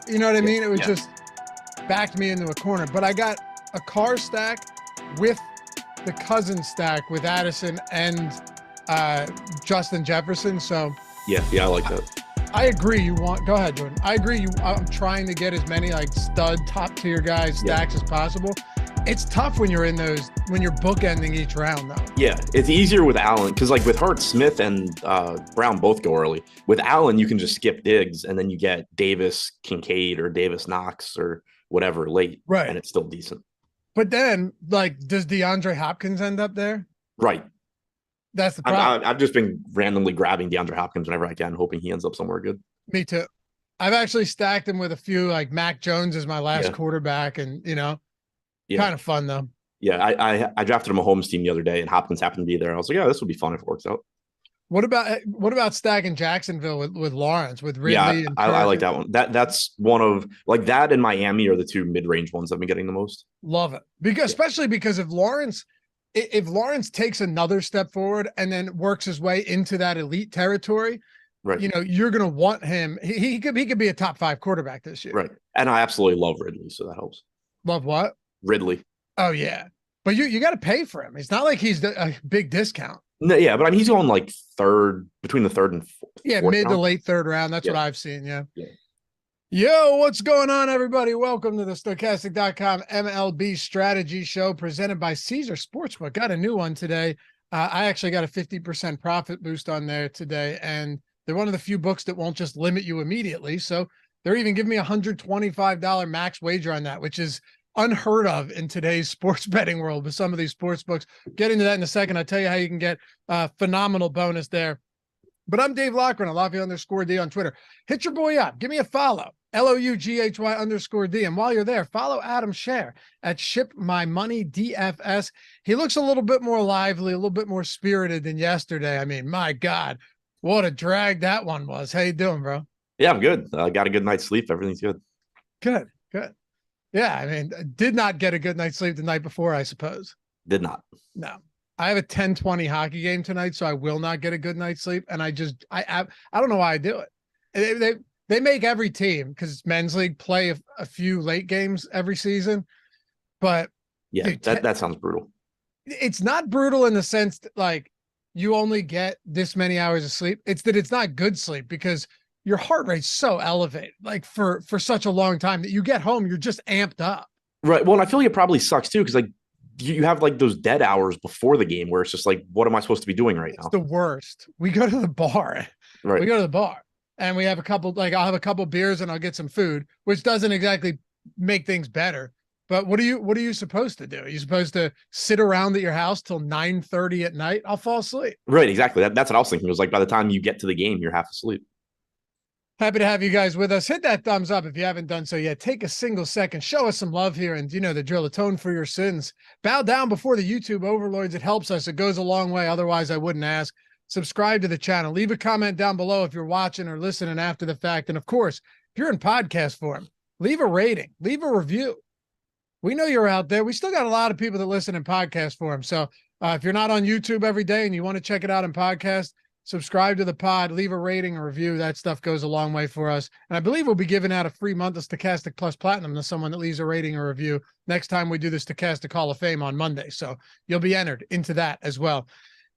You know what I mean? It was just backed me into a corner. But I got a car stack with the cousin stack with Addison and Justin Jefferson. So yeah, I like that. I agree. Go ahead, Jordan. I agree. I'm trying to get as many like stud top tier guys stacks as possible. It's tough when you're in those, when you're bookending each round though. Yeah, it's easier with Allen because like with Hurt, Smith and Brown both go early. With Allen, you can just skip Diggs and then you get Davis Kincaid or Davis Knox or whatever late, right? And it's still decent. But then, like, does DeAndre Hopkins end up there? Right. That's the problem. I've just been randomly grabbing DeAndre Hopkins whenever I can, hoping he ends up somewhere good. Me too. I've actually stacked him with a few, like Mac Jones is my last quarterback, and kind of fun though. Yeah, I drafted him a Mahomes team the other day, and Hopkins happened to be there. I was like, this would be fun if it works out. What about stacking Jacksonville with Lawrence, with Ridley? Yeah, I like that one. That's one of like that and Miami are the two mid-range ones I've been getting the most. Love it especially because if Lawrence takes another step forward and then works his way into that elite territory, right? You're going to want him. He could be a top 5 quarterback this year, right? And I absolutely love Ridley, so that helps. Love what? Ridley. Oh yeah, but you got to pay for him. It's not like he's a big discount. No, yeah, but I mean, he's going like between the third and fourth. Yeah, mid round. to late third round. That's what I've seen. Yeah. Yo, what's going on, everybody? Welcome to the Stokastic.com MLB Strategy Show presented by Caesar Sportsbook. Got a new one today. I actually got a 50% profit boost on there today, and they're one of the few books that won't just limit you immediately. So they're even giving me a $125 max wager on that, which is unheard of in today's sports betting world with some of these sports books. Get into that in a second. I'll tell you how you can get a phenomenal bonus there. But I'm Dave Loughran, Lafayette_D on Twitter. Hit your boy up. Give me a follow. LOUGHY_D. And while you're there, follow Adam Scherer at Ship My Money DFS. He looks a little bit more lively, a little bit more spirited than yesterday. I mean, my God, what a drag that one was. How you doing, bro? Yeah, I'm good. I got a good night's sleep. Everything's good. Good. Yeah, I mean, did not get a good night's sleep the night before, I suppose. Did not. No. I have a 10:20 hockey game tonight, so I will not get a good night's sleep. And I don't know why I do it. They make every team, because it's men's league, play a few late games every season. But yeah, dude, that sounds brutal. It's not brutal in the sense that like you only get this many hours of sleep. It's that it's not good sleep because your heart rate's so elevated, like for such a long time that you get home, you're just amped up. Right. Well, and I feel like it probably sucks too, because like you have like those dead hours before the game where it's just like, what am I supposed to be doing right now? It's the worst. We go to the bar. Right. We go to the bar and we have I'll have a couple beers and I'll get some food, which doesn't exactly make things better. But what are you supposed to do? Are you supposed to sit around at your house till 9:30 at night? I'll fall asleep. Right. Exactly. That's what I was thinking. It was like by the time you get to the game, you're half asleep. Happy to have you guys with us. Hit that thumbs up if you haven't done so yet. Take a single second. Show us some love here. And the drill, atone for your sins. Bow down before the YouTube overlords. It helps us. It goes a long way. Otherwise, I wouldn't ask. Subscribe to the channel. Leave a comment down below if you're watching or listening after the fact. And of course, if you're in podcast form, leave a rating. Leave a review. We know you're out there. We still got a lot of people that listen in podcast form. So if you're not on YouTube every day and you want to check it out in podcast, subscribe to the pod, leave a rating or review. That stuff goes a long way for us. And I believe we'll be giving out a free month of Stokastic Plus Platinum to someone that leaves a rating or review next time we do the Stokastic Hall of Fame on Monday. So you'll be entered into that as well.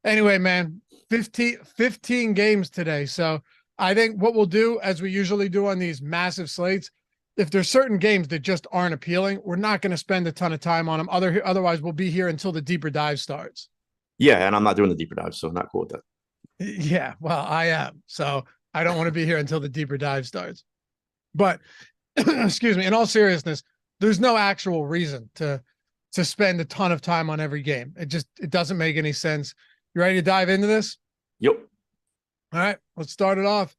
Anyway, man, 15 games today. So I think what we'll do, as we usually do on these massive slates, if there's certain games that just aren't appealing, we're not going to spend a ton of time on them. Otherwise, we'll be here until the deeper dive starts. Yeah, and I'm not doing the deeper dive, so I'm not cool with that. Yeah, well, I am. So I don't want to be here until the deeper dive starts. But excuse me, in all seriousness, there's no actual reason to spend a ton of time on every game. It doesn't make any sense. You ready to dive into this? Yep. All right, let's start it off.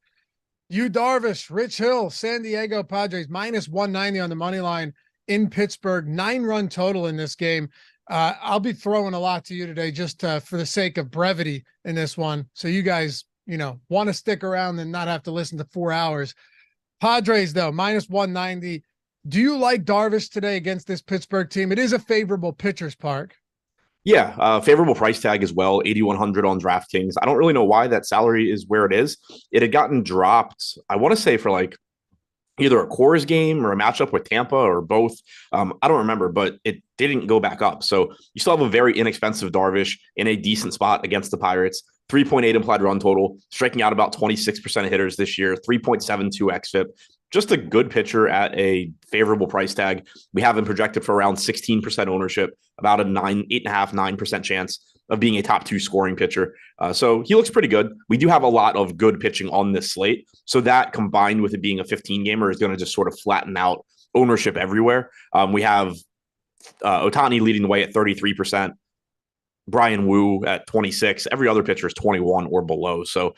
Yu Darvish, Rich Hill, San Diego Padres, -190 on the money line in Pittsburgh, 9-run total in this game. I'll be throwing a lot to you today just for the sake of brevity in this one. So you guys, want to stick around and not have to listen to 4 hours. Padres, though, -190. Do you like Darvish today against this Pittsburgh team? It is a favorable pitcher's park. Yeah, favorable price tag as well, 8,100 on DraftKings. I don't really know why that salary is where it is. It had gotten dropped, I want to say, for like either a Coors game or a matchup with Tampa or both. I don't remember, but it didn't go back up. So you still have a very inexpensive Darvish in a decent spot against the Pirates. 3.8 implied run total, striking out about 26% of hitters this year, 3.72 xFIP. Just a good pitcher at a favorable price tag. We have him projected for around 16% ownership, about a 8.5-9% chance of being a top 2 scoring pitcher. So he looks pretty good. We do have a lot of good pitching on this slate. So that combined with it being a 15 gamer is going to just sort of flatten out ownership everywhere. We have Ohtani leading the way at 33%. Brian Wu at 26. Every other pitcher is 21 or below. So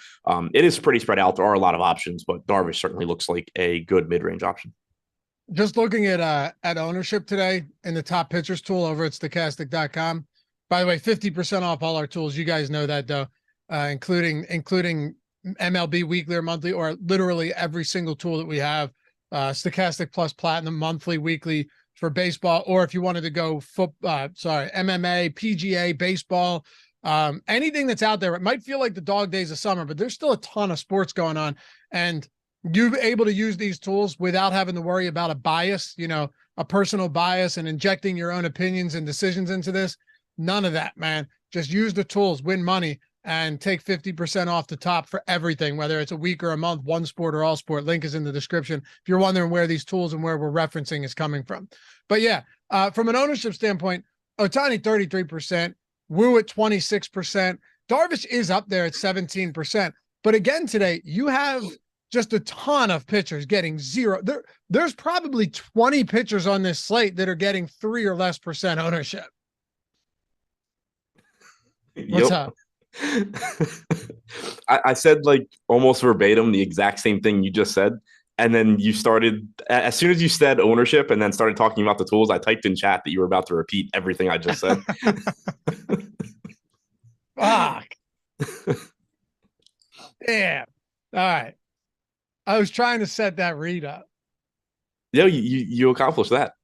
it is pretty spread out. There are a lot of options, but Darvish certainly looks like a good mid-range option. Just looking at ownership today in the top pitchers tool over at stochastic.com. By the way, 50% off all our tools. You guys know that though, including MLB weekly or monthly, or literally every single tool that we have. Stochastic Plus Platinum monthly, weekly for baseball, or if you wanted to go MMA, PGA, baseball, anything that's out there. It might feel like the dog days of summer, but there's still a ton of sports going on, and you're able to use these tools without having to worry about a bias, a personal bias, and injecting your own opinions and decisions into this. None of that, man. Just use the tools, win money, and take 50% off the top for everything, whether it's a week or a month, one sport or all sport. Link is in the description if you're wondering where these tools and where we're referencing is coming from. But yeah, from an ownership standpoint, Ohtani 33%, Wu at 26%. Darvish is up there at 17%. But again, today, you have just a ton of pitchers getting zero. There's probably 20 pitchers on this slate that are getting 3 or less % ownership. What's up? I said like almost verbatim the exact same thing you just said. And then you started, as soon as you said ownership and then started talking about the tools, I typed in chat that you were about to repeat everything I just said. Fuck. Damn. All right. I was trying to set that read up. Yeah, you accomplished that.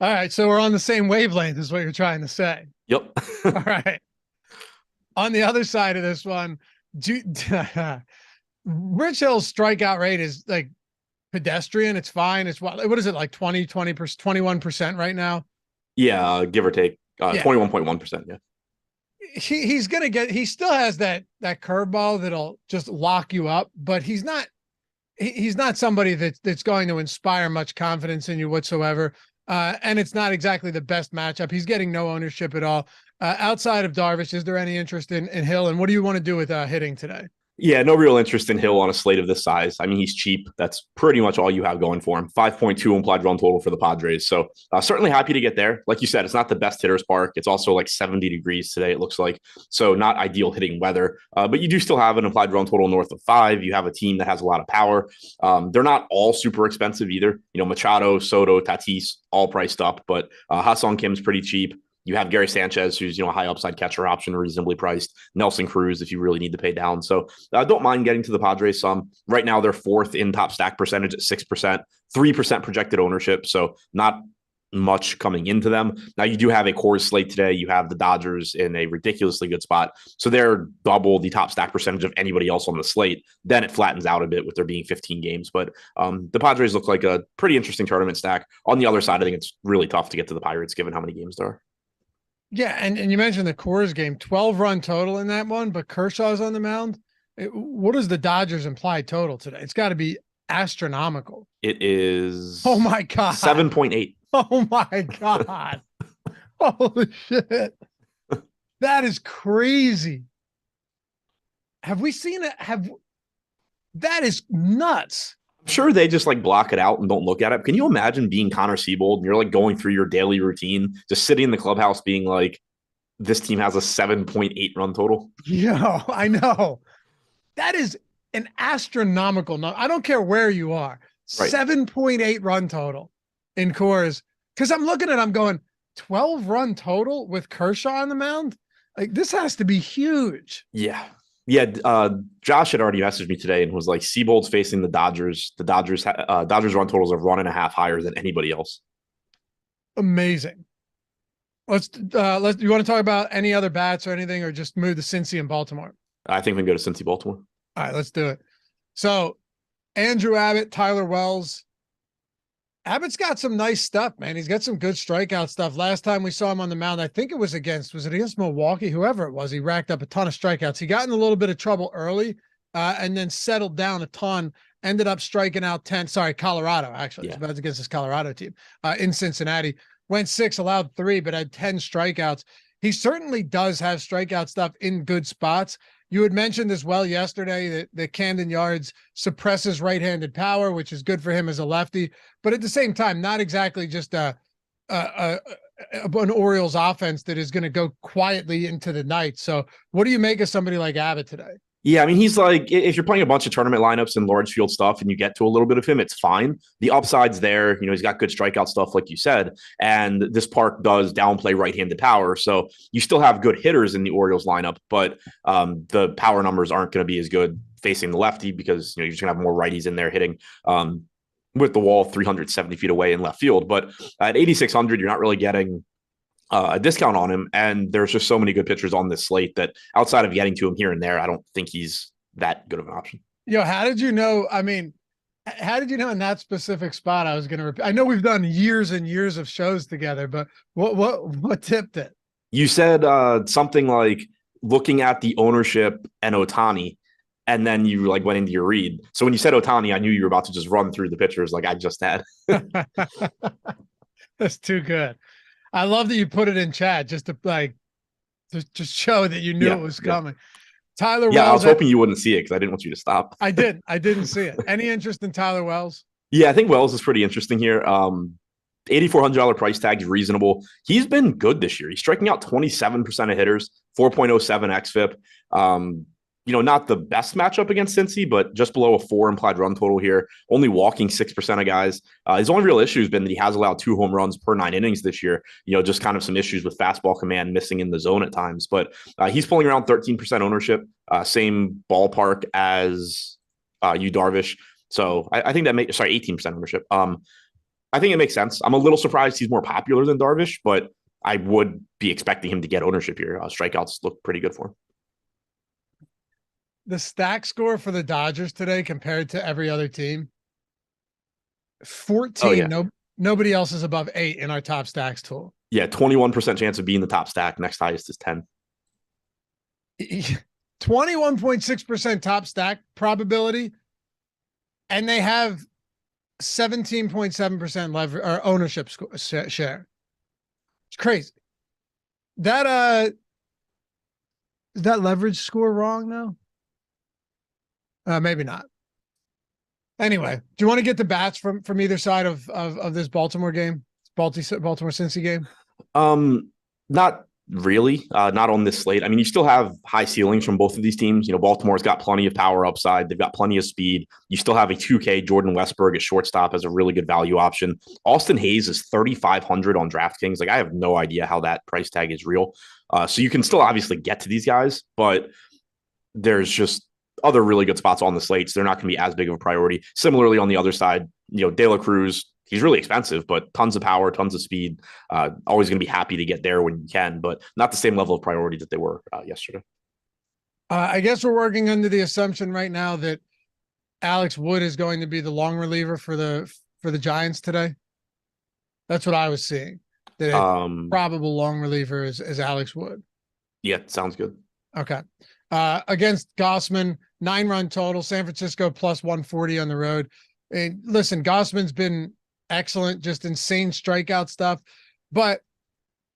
All right, so we're on the same wavelength is what you're trying to say. Yep. All right. On the other side of this one, Rich Hill's strikeout rate is like pedestrian. It's fine. It's what is it, like 20%, 21% right now? Yeah, give or take. 21.1%. Yeah. He's gonna get. He still has that curveball that'll just lock you up, but he's not somebody that's going to inspire much confidence in you whatsoever. And it's not exactly the best matchup. He's getting no ownership at all. Outside of Darvish, is there any interest in Hill? And what do you want to do with hitting today? Yeah, no real interest in Hill on a slate of this size. I mean, he's cheap. That's pretty much all you have going for him. 5.2 implied run total for the Padres. So certainly happy to get there. Like you said, it's not the best hitter's park. It's also like 70 degrees today, it looks like. So not ideal hitting weather. But you do still have an implied run total north of 5. You have a team that has a lot of power. They're not all super expensive either. Machado, Soto, Tatis, all priced up. But Ha-Seong Kim's pretty cheap. You have Gary Sanchez, who's a high upside catcher option, reasonably priced. Nelson Cruz, if you really need to pay down. So don't mind getting to the Padres some. Right now, they're 4th in top stack percentage at 6%, 3% projected ownership. So not much coming into them. Now you do have a Coors slate today. You have the Dodgers in a ridiculously good spot. So they're double the top stack percentage of anybody else on the slate. Then it flattens out a bit with there being 15 games. But the Padres look like a pretty interesting tournament stack. On the other side, I think it's really tough to get to the Pirates given how many games there are. Yeah, and you mentioned the Coors game, 12-run total in that one, but Kershaw's on the mound. What is the Dodgers' implied total today? It's got to be astronomical. It is. Oh my God. 7.8. Oh my God. Holy shit. That is crazy. Have we seen it? That is nuts. I'm sure they just like block it out and don't look at it. Can you imagine being Connor Siebold and you're like going through your daily routine, just sitting in the clubhouse being like, this team has a 7.8 run total? Yo, I know. That is an astronomical number. I don't care where you are. Right. 7.8 run total in Coors. Because I'm looking at it, I'm going, 12 run total with Kershaw on the mound? Like, this has to be huge. Yeah. Yeah, Josh had already messaged me today and was like, Siebold's facing the Dodgers. The Dodgers run totals are 1.5 higher than anybody else. Amazing. Let's you want to talk about any other bats or anything, or just move to Cincy and Baltimore? I think we can go to Cincy, Baltimore. All right, let's do it. So Andrew Abbott, Tyler Wells. Abbott's got some nice stuff, man. He's got some good strikeout stuff. Last time we saw him on the mound, I think was it against Milwaukee? Whoever it was, he racked up a ton of strikeouts. He got in a little bit of trouble early and then settled down a ton, ended up striking out 10. Sorry, Colorado, actually. Yeah. It's against this Colorado team in Cincinnati. Went 6, allowed 3, but had 10 strikeouts. He certainly does have strikeout stuff in good spots. You had mentioned as well yesterday that Camden Yards suppresses right-handed power, which is good for him as a lefty, but at the same time, not exactly just an Orioles offense that is going to go quietly into the night. So what do you make of somebody like Abbott today? Yeah, I mean, he's like, if you're playing a bunch of tournament lineups and large field stuff and you get to a little bit of him, it's fine. The upside's there. He's got good strikeout stuff, like you said. And this park does downplay right-handed power. So you still have good hitters in the Orioles lineup, but the power numbers aren't going to be as good facing the lefty because, you're just going to have more righties in there hitting with the wall 370 feet away in left field. But at 8,600, you're not really getting a discount on him. And there's just so many good pitchers on this slate that outside of getting to him here and there, I don't think he's that good of an option. How did you know? I mean, how did you know in that specific spot I was going to repeat? I know we've done years and years of shows together, but what tipped it? You said something like looking at the ownership and Ohtani, and then you went into your read. So when you said Ohtani, I knew you were about to just run through the pitchers like I just had. That's too good. I love that you put it in chat just to just show that you knew it was coming. Tyler Wells. I was hoping you wouldn't see it because I didn't want you to stop. I didn't see it. Any interest in Tyler Wells? Yeah, I think Wells is pretty interesting here. $8,400 price tag is reasonable. He's been good this year. He's striking out 27% of hitters, 4.07 xFIP. Not the best matchup against Cincy, but just below a 4 implied run total here, only walking 6% of guys. His only real issue has been that he has allowed 2 home runs per 9 innings this year, just kind of some issues with fastball command missing in the zone at times, but he's pulling around 13% ownership, same ballpark as Yu Darvish. So I think that 18% ownership. I think it makes sense. I'm a little surprised he's more popular than Darvish, but I would be expecting him to get ownership here. Strikeouts look pretty good for him. The stack score for the Dodgers today compared to every other team, 14. Oh, yeah. Nobody else is above 8 in our top stacks tool. Yeah, 21% chance of being the top stack. Next highest is 10. 21.6% top stack probability, and they have 17.7% leverage or ownership share. It's crazy. Is that leverage score wrong now? Maybe not. Anyway, do you want to get the bats from either side of this Baltimore game? Baltimore Cincy game? Not really. Not on this slate. I mean, you still have high ceilings from both of these teams. Baltimore's got plenty of power upside. They've got plenty of speed. You still have a 2K Jordan Westburg at shortstop as a really good value option. Austin Hayes is 3,500 on DraftKings. I have no idea how that price tag is real. So you can still obviously get to these guys, but there's just other really good spots on the slate, so they're not going to be as big of a priority. Similarly, on the other side, De La Cruz, he's really expensive, but tons of power, tons of speed. Always going to be happy to get there when you can, but not the same level of priority that they were yesterday. I guess we're working under the assumption right now that Alex Wood is going to be the long reliever for the Giants today. That's what I was seeing. The probable long reliever is Alex Wood. Yeah, sounds good. Okay. Against Gossman, 9-run total, San Francisco plus 140 on the road. And listen, Gossman's been excellent, just insane strikeout stuff. But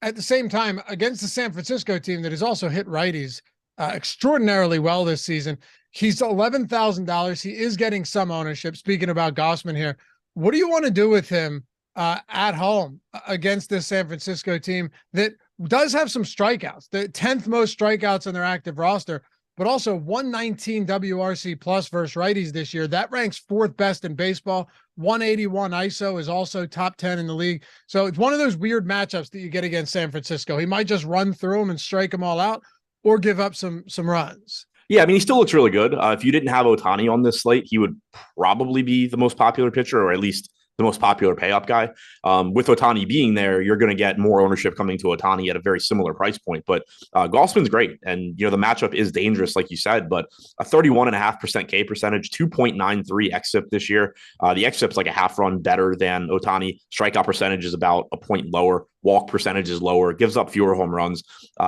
at the same time, against the San Francisco team that has also hit righties extraordinarily well this season, he's $11,000. He is getting some ownership. Speaking about Gossman here, what do you want to do with him at home against this San Francisco team that does have some strikeouts, the 10th most strikeouts on their active roster, but also 119 WRC plus versus righties this year. That ranks 4th best in baseball. 181 ISO is also top 10 in the league. So it's one of those weird matchups that you get against San Francisco. He might just run through them and strike them all out or give up some runs. Yeah, I mean, he still looks really good. If you didn't have Ohtani on this slate, he would probably be the most popular pitcher, or at least the most popular pay up guy. With Ohtani being there, you're going to get more ownership coming to Ohtani at a very similar price point. But Gausman's great. And, the matchup is dangerous, like you said, but a 31.5% K percentage, 2.93 xFIP this year. The xFIP's like a half run better than Ohtani. Strikeout percentage is about a point lower. Walk percentage is lower, gives up fewer home runs,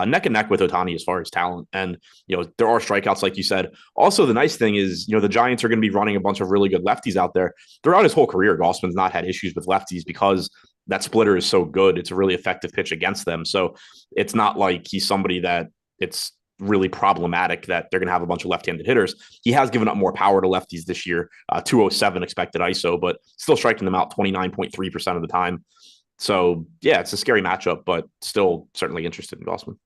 neck and neck with Ohtani as far as talent. And, there are strikeouts, like you said. Also, the nice thing is, the Giants are going to be running a bunch of really good lefties out there. Throughout his whole career, Gausman's not had issues with lefties because that splitter is so good. It's a really effective pitch against them. So it's not like he's somebody that it's really problematic that they're going to have a bunch of left-handed hitters. He has given up more power to lefties this year, 207 expected ISO, but still striking them out 29.3% of the time. So, yeah, it's a scary matchup, but still certainly interested in Gausman.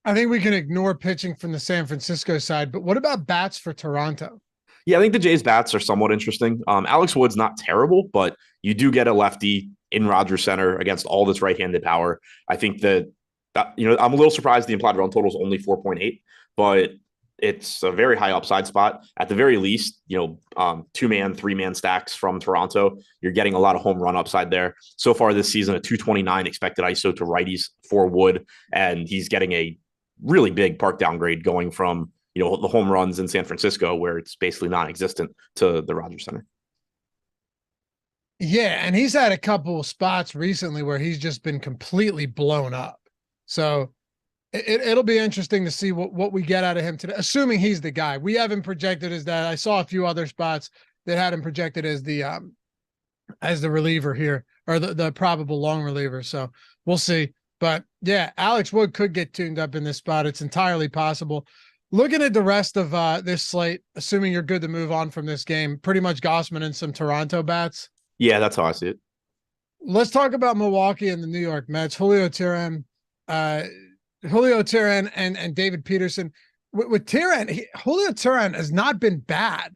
I think we can ignore pitching from the San Francisco side, but what about bats for Toronto? Yeah, I think the Jays bats are somewhat interesting. Alex Wood's not terrible, but you do get a lefty in Rogers Center against all this right-handed power. I think that I'm a little surprised the implied run total is only 4.8, but it's a very high upside spot. At the very least, 2-man, 3-man stacks from Toronto. You're getting a lot of home run upside there. So far this season, a 229 expected ISO to righties for Wood, and he's getting a really big park downgrade going from the home runs in San Francisco, where it's basically non-existent, to the Rogers Center. Yeah, and he's had a couple of spots recently where he's just been completely blown up. So it'll be interesting to see what we get out of him today, assuming he's the guy. We haven't projected as that. I saw a few other spots that had him projected as the reliever here, or the probable long reliever. So we'll see. But yeah, Alex Wood could get tuned up in this spot. It's entirely possible. Looking at the rest of this slate, assuming you're good to move on from this game, pretty much Gausman and some Toronto bats. Yeah, that's how I see it. Let's talk about Milwaukee and the New York Mets. Julio Teheran and David Peterson. With Teheran, Julio Teheran has not been bad,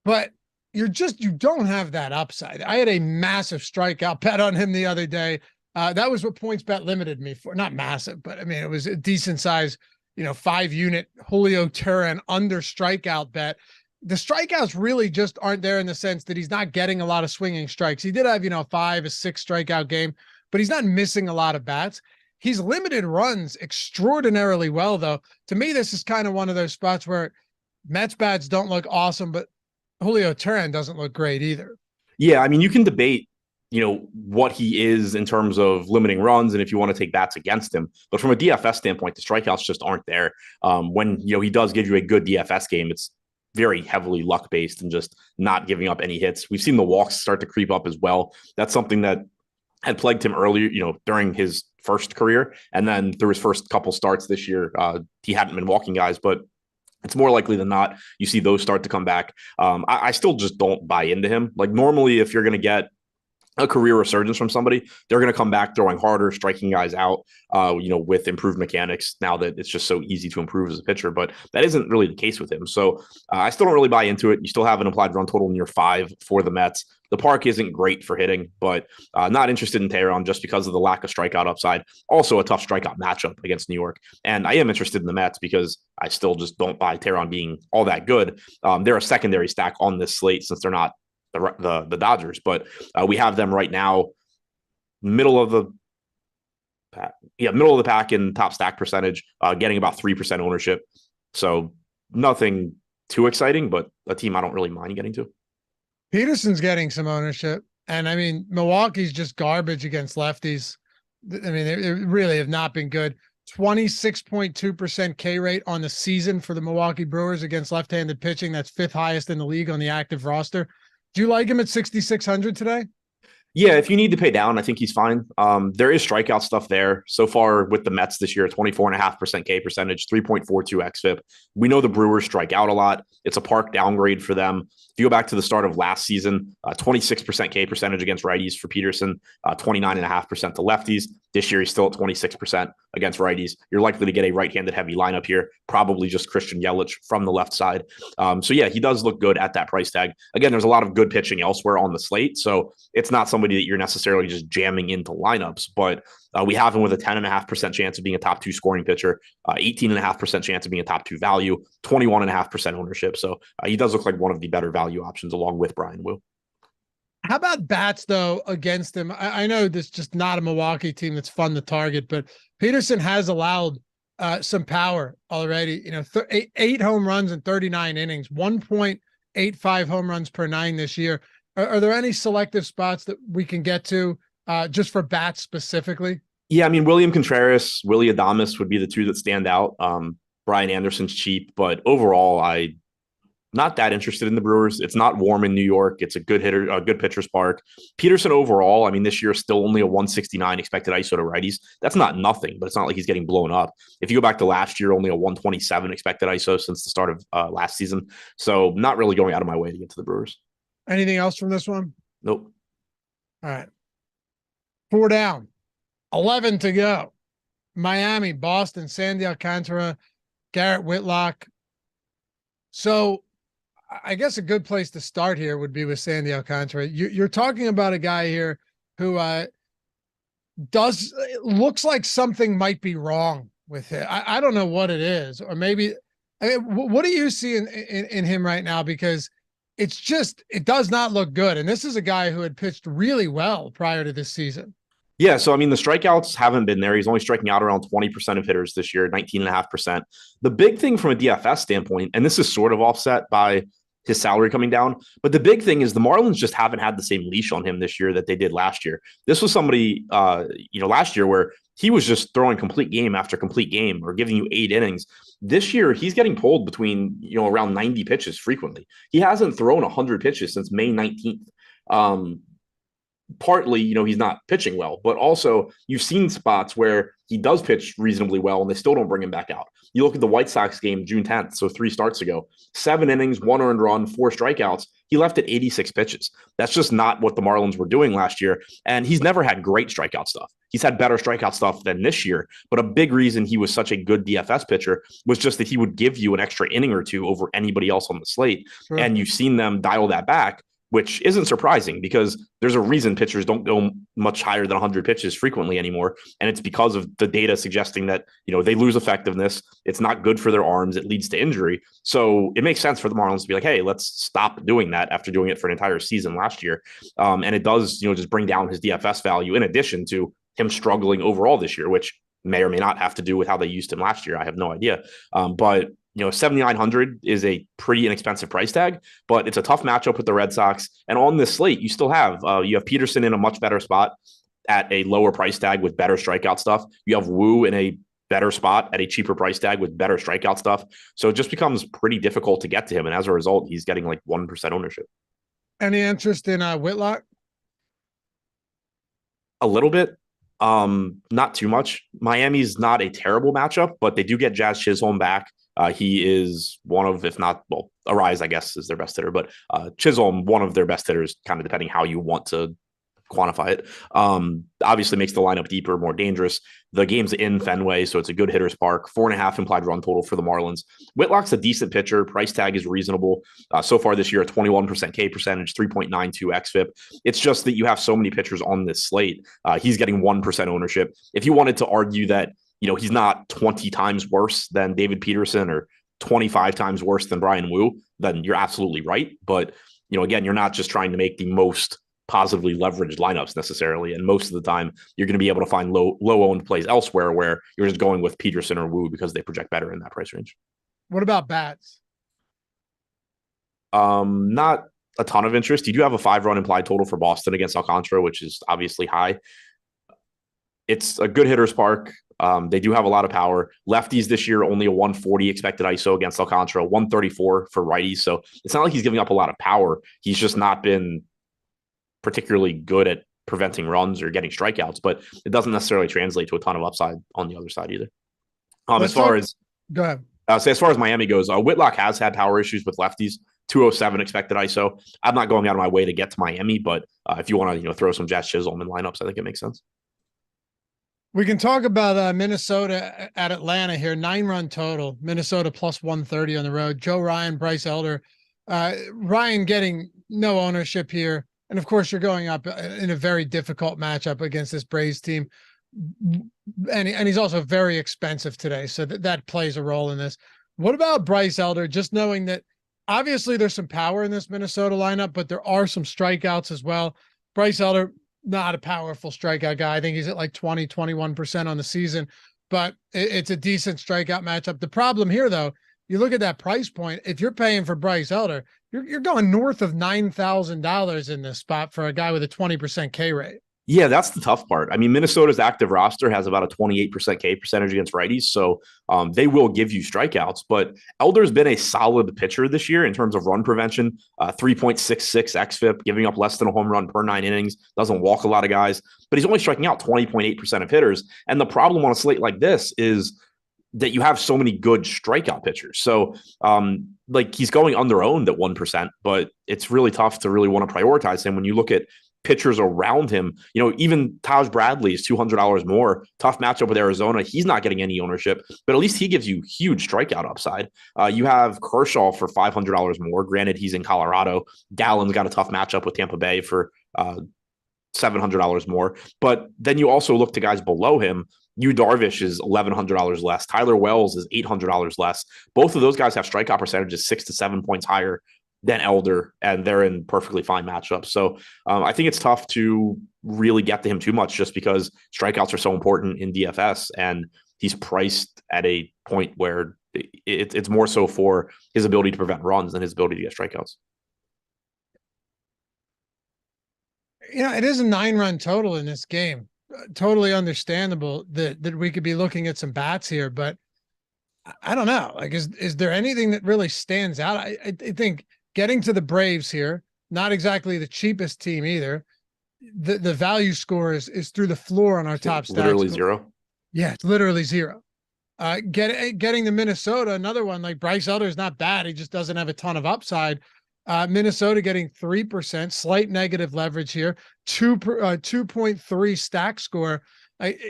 but you don't have that upside. I had a massive strikeout bet on him the other day. That was what PointsBet limited me for. Not massive, but I mean, it was a decent size, 5-unit Julio Teheran under strikeout bet. The strikeouts really just aren't there in the sense that he's not getting a lot of swinging strikes. He did have, 5-6 strikeout game, but he's not missing a lot of bats. He's limited runs extraordinarily well, though. To me, this is kind of one of those spots where Mets bats don't look awesome, but Julio Teheran doesn't look great either. Yeah, I mean, you can debate, what he is in terms of limiting runs and if you want to take bats against him. But from a DFS standpoint, the strikeouts just aren't there. When, he does give you a good DFS game, it's very heavily luck-based and just not giving up any hits. We've seen the walks start to creep up as well. That's something that had plagued him earlier, during his first career. And then through his first couple starts this year, he hadn't been walking guys, but it's more likely than not you see those start to come back. I still just don't buy into him. Like, normally, if you're going to get a career resurgence from somebody, they're going to come back throwing harder, striking guys out, with improved mechanics now that it's just so easy to improve as a pitcher. But that isn't really the case with him. So I still don't really buy into it. You still have an implied run total near 5 for the Mets. The park isn't great for hitting, but not interested in Teheran just because of the lack of strikeout upside. Also a tough strikeout matchup against New York. And I am interested in the Mets because I still just don't buy Teheran being all that good. They're a secondary stack on this slate since they're not the Dodgers, but we have them right now middle of the pack in top stack percentage, getting about 3% ownership. So nothing too exciting, but a team I don't really mind getting to. Peterson's getting some ownership, and I mean, Milwaukee's just garbage against lefties. I mean, they really have not been good. 26.2% K rate on the season for the Milwaukee Brewers against left-handed pitching. That's 5th highest in the league on the active roster. Do you like him at 6,600 today? Yeah, if you need to pay down, I think he's fine. There is strikeout stuff there. So far with the Mets this year, 24.5% K percentage, 3.42 xFIP. We know the Brewers strike out a lot. It's a park downgrade for them. If you go back to the start of last season, 26% K percentage against righties for Peterson, 29.5% to lefties. This year, he's still at 26% against righties. You're likely to get a right-handed heavy lineup here, probably just Christian Yelich from the left side. So yeah, he does look good at that price tag. Again, there's a lot of good pitching elsewhere on the slate, so it's not somebody that you're necessarily just jamming into lineups, but we have him with a 10.5% chance of being a top 2 scoring pitcher, 18.5% chance of being a top 2 value, 21.5% ownership. So he does look like one of the better value options along with Brian Wu. How about bats though against him? I know this is just not a Milwaukee team that's fun to target, but Peterson has allowed some power already. You know, eight home runs in 39 innings, 1.85 home runs per nine this year. Are there any selective spots that we can get to just for bats specifically? Yeah, I mean, William Contreras, Willie Adames would be the two that stand out. Brian Anderson's cheap, but overall, I not that interested in the Brewers. It's not warm in New York. It's a good hitter, a good pitcher's park. Peterson overall, I mean, this year is still only a 169 expected ISO to righties. That's not nothing, but it's not like he's getting blown up. If you go back to last year, only a 127 expected ISO since the start of last season. So not really going out of my way to get to the Brewers. Anything else from this one? Nope. All right. 4 down, 11 to go. Miami, Boston, Sandy Alcantara, Garrett Whitlock. So I guess a good place to start here would be with Sandy Alcantara. You're talking about a guy here who looks like something might be wrong with it. I don't know what it is, or maybe. I mean, what do you see in him right now? Because it does not look good. And this is a guy who had pitched really well prior to this season. Yeah, so I mean, the strikeouts haven't been there. He's only striking out around 20% of hitters this year, 19.5%. The big thing from a DFS standpoint, and this is sort of offset by his salary coming down, but the big thing is the Marlins just haven't had the same leash on him this year that they did last year. This was somebody, last year where he was just throwing complete game after complete game or giving you 8 innings. This year, he's getting pulled between, around 90 pitches frequently. He hasn't thrown 100 pitches since May 19th. Partly, he's not pitching well, but also you've seen spots where he does pitch reasonably well and they still don't bring him back out. You look at the White Sox game, June 10th, so 3 starts ago, 7 innings, 1 earned run, 4 strikeouts. He left at 86 pitches. That's just not what the Marlins were doing last year. And he's never had great strikeout stuff. He's had better strikeout stuff than this year. But a big reason he was such a good DFS pitcher was just that he would give you an extra inning or two over anybody else on the slate. Sure. And you've seen them dial that back, which isn't surprising because there's a reason pitchers don't go much higher than 100 pitches frequently anymore. And it's because of the data suggesting that, they lose effectiveness. It's not good for their arms. It leads to injury. So it makes sense for the Marlins to be like, hey, let's stop doing that after doing it for an entire season last year. And it does, just bring down his DFS value in addition to him struggling overall this year, which may or may not have to do with how they used him last year. I have no idea. But 7,900 is a pretty inexpensive price tag, but it's a tough matchup with the Red Sox. And on this slate, you still have Peterson in a much better spot at a lower price tag with better strikeout stuff. You have Woo in a better spot at a cheaper price tag with better strikeout stuff. So it just becomes pretty difficult to get to him. And as a result, he's getting like 1% ownership. Any interest in Whitlock? A little bit. Not too much. Miami's not a terrible matchup, but they do get Jazz Chisholm back. He is one of, if not, Arise, I guess, is their best hitter, but Chisholm, one of their best hitters, kind of depending how you want to quantify it. Obviously makes the lineup deeper, more dangerous. The game's in Fenway, so it's a good hitter's park. 4.5 implied run total for the Marlins. Whitlock's a decent pitcher. Price tag is reasonable. So far this year, a 21% K percentage, 3.92 xFIP. It's just that you have so many pitchers on this slate. He's getting 1% ownership. If you wanted to argue that, he's not 20 times worse than David Peterson or 25 times worse than Brian Woo, then you're absolutely right. But, again, you're not just trying to make the most positively leveraged lineups necessarily. And most of the time you're going to be able to find low owned plays elsewhere where you're just going with Peterson or Woo because they project better in that price range. What about bats? Not a ton of interest. You do have a 5-run implied total for Boston against Alcantara, which is obviously high. It's a good hitter's park. They do have a lot of power. Lefties this year, only a 140 expected ISO against Alcantara, 134 for righties. So it's not like he's giving up a lot of power. He's just not been particularly good at preventing runs or getting strikeouts, but it doesn't necessarily translate to a ton of upside on the other side either. Go ahead. As far as Miami goes, Whitlock has had power issues with lefties, 207 expected ISO. I'm not going out of my way to get to Miami, but if you want to, throw some Jazz Chisholm in lineups, I think it makes sense. We can talk about Minnesota at Atlanta here. 9-run total. Minnesota plus 130 on the road. Joe Ryan, Bryce Elder. Ryan getting no ownership here. And of course, you're going up in a very difficult matchup against this Braves team. And he's also very expensive today. So that plays a role in this. What about Bryce Elder? Just knowing that Obviously, there's some power in this Minnesota lineup, but there are some strikeouts as well. Bryce Elder, not a powerful strikeout guy. I think he's at like 20, 21% on the season, but it's a decent strikeout matchup. The problem here, though, you look at that price point. If you're paying for Bryce Elder, you're going north of $9,000 in this spot for a guy with a 20% K rate. Yeah, that's the tough part. I mean, Minnesota's active roster has about a 28% K percentage against righties, so they will give you strikeouts. But Elder's been a solid pitcher this year in terms of run prevention, 3.66 xFIP, giving up less than a home run per 9 innings, doesn't walk a lot of guys, but he's only striking out 20.8% of hitters. And the problem on a slate like this is that you have so many good strikeout pitchers. So like he's going under-owned at 1%, but it's really tough to really want to prioritize him when you look at pitchers around him. You know, even Taj Bradley is $200 more. Tough matchup with Arizona. He's not getting any ownership, but at least he gives you huge strikeout upside. You have Kershaw for $500 more. Granted, he's in Colorado. Gallen's got a tough matchup with Tampa Bay for $700 more. But then you also look to guys below him. Yu Darvish is $1,100 less. Tyler Wells is $800 less. Both of those guys have strikeout percentages 6 to 7 points higher than Elder, and they're in perfectly fine matchups. So I think it's tough to really get to him too much just because strikeouts are so important in DFS, and he's priced at a point where it's more so for his ability to prevent runs than his ability to get strikeouts. You know, it is a 9-run total in this game. Totally understandable that we could be looking at some bats here, but I don't know. Like, is there anything that really stands out? I think getting to the Braves here, not exactly the cheapest team either. The value score is through the floor on our top stats. Literally zero. Yeah, it's literally zero. Getting to Minnesota, another one, like Bryce Elder is not bad. He just doesn't have a ton of upside. Minnesota getting 3%, slight negative leverage here, 2.3 stack score.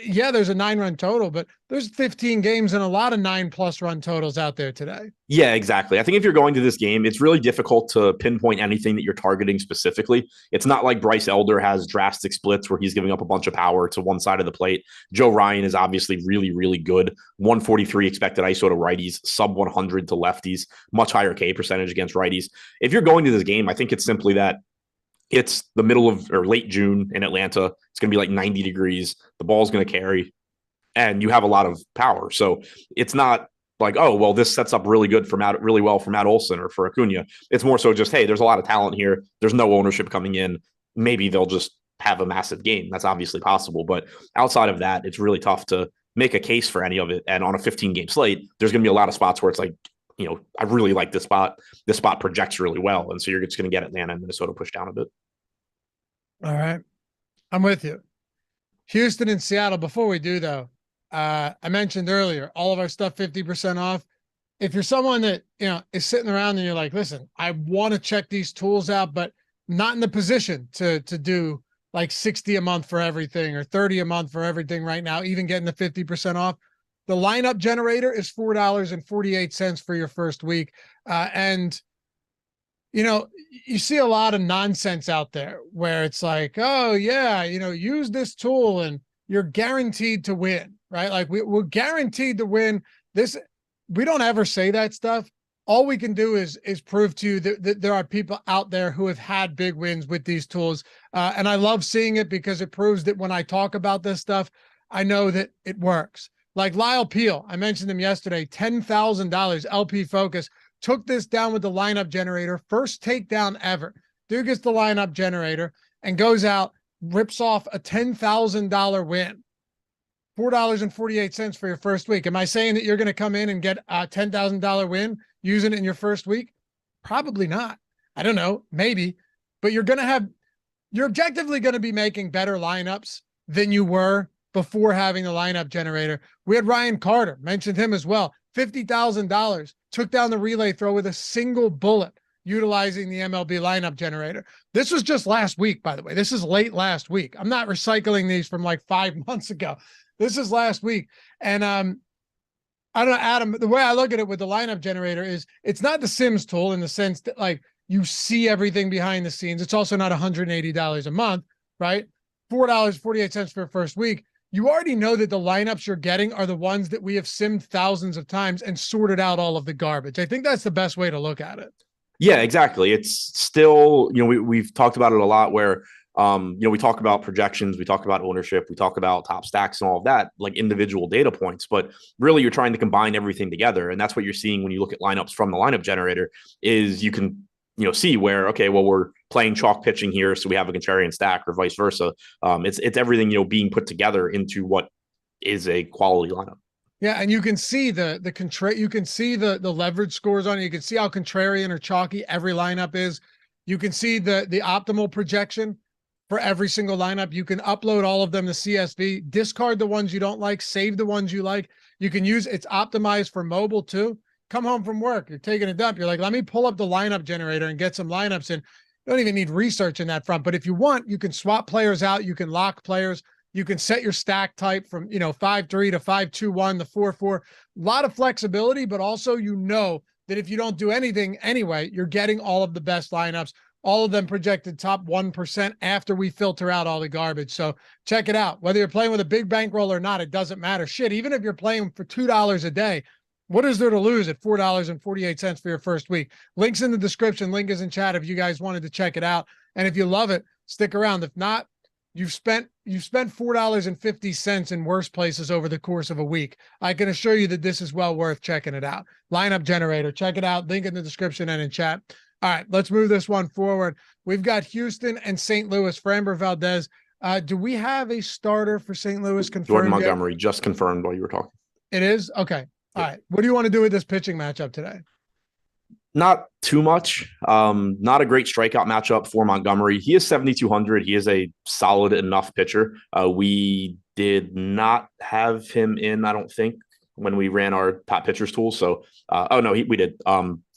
Yeah, there's a 9-run total, but there's 15 games and a lot of 9+ run totals out there today. Yeah, exactly. I think if you're going to this game, it's really difficult to pinpoint anything that you're targeting specifically. It's not like Bryce Elder has drastic splits where he's giving up a bunch of power to one side of the plate. Joe Ryan is obviously really, really good. 143 expected ISO to righties, sub 100 to lefties, much higher K percentage against righties. If you're going to this game, I think it's simply that it's the middle of or late June in Atlanta. It's going to be like 90 degrees. The ball's going to carry and you have a lot of power. So it's not like, oh, well, this sets up really good for really well for Matt Olson or for Acuna. It's more so just, hey, there's a lot of talent here. There's no ownership coming in. Maybe they'll just have a massive game. That's obviously possible. But outside of that, it's really tough to make a case for any of it. And on a 15-game slate, there's going to be a lot of spots where it's like, you know, I really like this spot. This spot projects really well. And so you're just going to get Atlanta and Minnesota pushed down a bit. All right. I'm with you. Houston and Seattle. Before we do, though, I mentioned earlier, all of our stuff 50% off. If you're someone that, you know, is sitting around and you're like, listen, I want to check these tools out, but not in the position to do like 60 a month for everything or 30 a month for everything right now, even getting the 50% off. The lineup generator is $4.48 for your first week. And, you know, you see a lot of nonsense out there where it's like, oh, yeah, you know, use this tool and you're guaranteed to win, right? Like we're guaranteed to win this. We don't ever say that stuff. All we can do is prove to you that there are people out there who have had big wins with these tools. And I love seeing it because it proves that when I talk about this stuff, I know that it works. Like Lyle Peel, I mentioned him yesterday, $10,000 LP Focus, took this down with the lineup generator, first takedown ever. Dude gets the lineup generator and goes out, rips off a $10,000 win. $4.48 for your first week. Am I saying that you're going to come in and get a $10,000 win using it in your first week? Probably not. I don't know, maybe, but you're objectively going to be making better lineups than you were before having the lineup generator. We had Ryan Carter, mentioned him as well. $50,000, took down the relay throw with a single bullet utilizing the MLB lineup generator. This was just last week, by the way. This is late last week. I'm not recycling these from like 5 months ago. This is last week. And I don't know, Adam, the way I look at it with the lineup generator is it's not the Sims tool in the sense that like you see everything behind the scenes. It's also not $180 a month, right? $4.48 for your first week. You already know that the lineups you're getting are the ones that we have simmed thousands of times and sorted out all of the garbage. I think that's the best way to look at it. Yeah, exactly. It's still, we've talked about it a lot where, we talk about projections, we talk about ownership, we talk about top stacks and all of that, like individual data points, but really you're trying to combine everything together. And that's what you're seeing when you look at lineups from the lineup generator is you can, see where, okay, well, we're playing chalk pitching here. So we have a contrarian stack or vice versa. It's everything, being put together into what is a quality lineup. Yeah, and you can see you can see the leverage scores on it. You can see how contrarian or chalky every lineup is. You can see the optimal projection for every single lineup. You can upload all of them to CSV, discard the ones you don't like, save the ones you like. You can use it's optimized for mobile too. Come home from work, you're taking a dump. You're like, let me pull up the lineup generator and get some lineups in. You don't even need research in that front. But if you want, you can swap players out. You can lock players. You can set your stack type from, 5-3 to 5-2-1, the 4-4. A lot of flexibility, but also that if you don't do anything anyway, you're getting all of the best lineups, all of them projected top 1% after we filter out all the garbage. So check it out. Whether you're playing with a big bankroll or not, it doesn't matter. Shit, even if you're playing for $2 a day, what is there to lose at $4.48 for your first week? Link's in the description. Link is in chat if you guys wanted to check it out. And if you love it, stick around. If not, you've spent $4.50 in worse places over the course of a week. I can assure you that this is well worth checking it out. Lineup generator, check it out. Link in the description and in chat. All right, let's move this one forward. We've got Houston and St. Louis. Framber Valdez. Do we have a starter for St. Louis confirmed? Jordan Montgomery yet? Just confirmed while you were talking. It is? Okay. All right. What do you want to do with this pitching matchup today? Not too much. Not a great strikeout matchup for Montgomery. He is 7,200. He is a solid enough pitcher. We did not have him in, I don't think, when we ran our top pitchers tool. So, we did.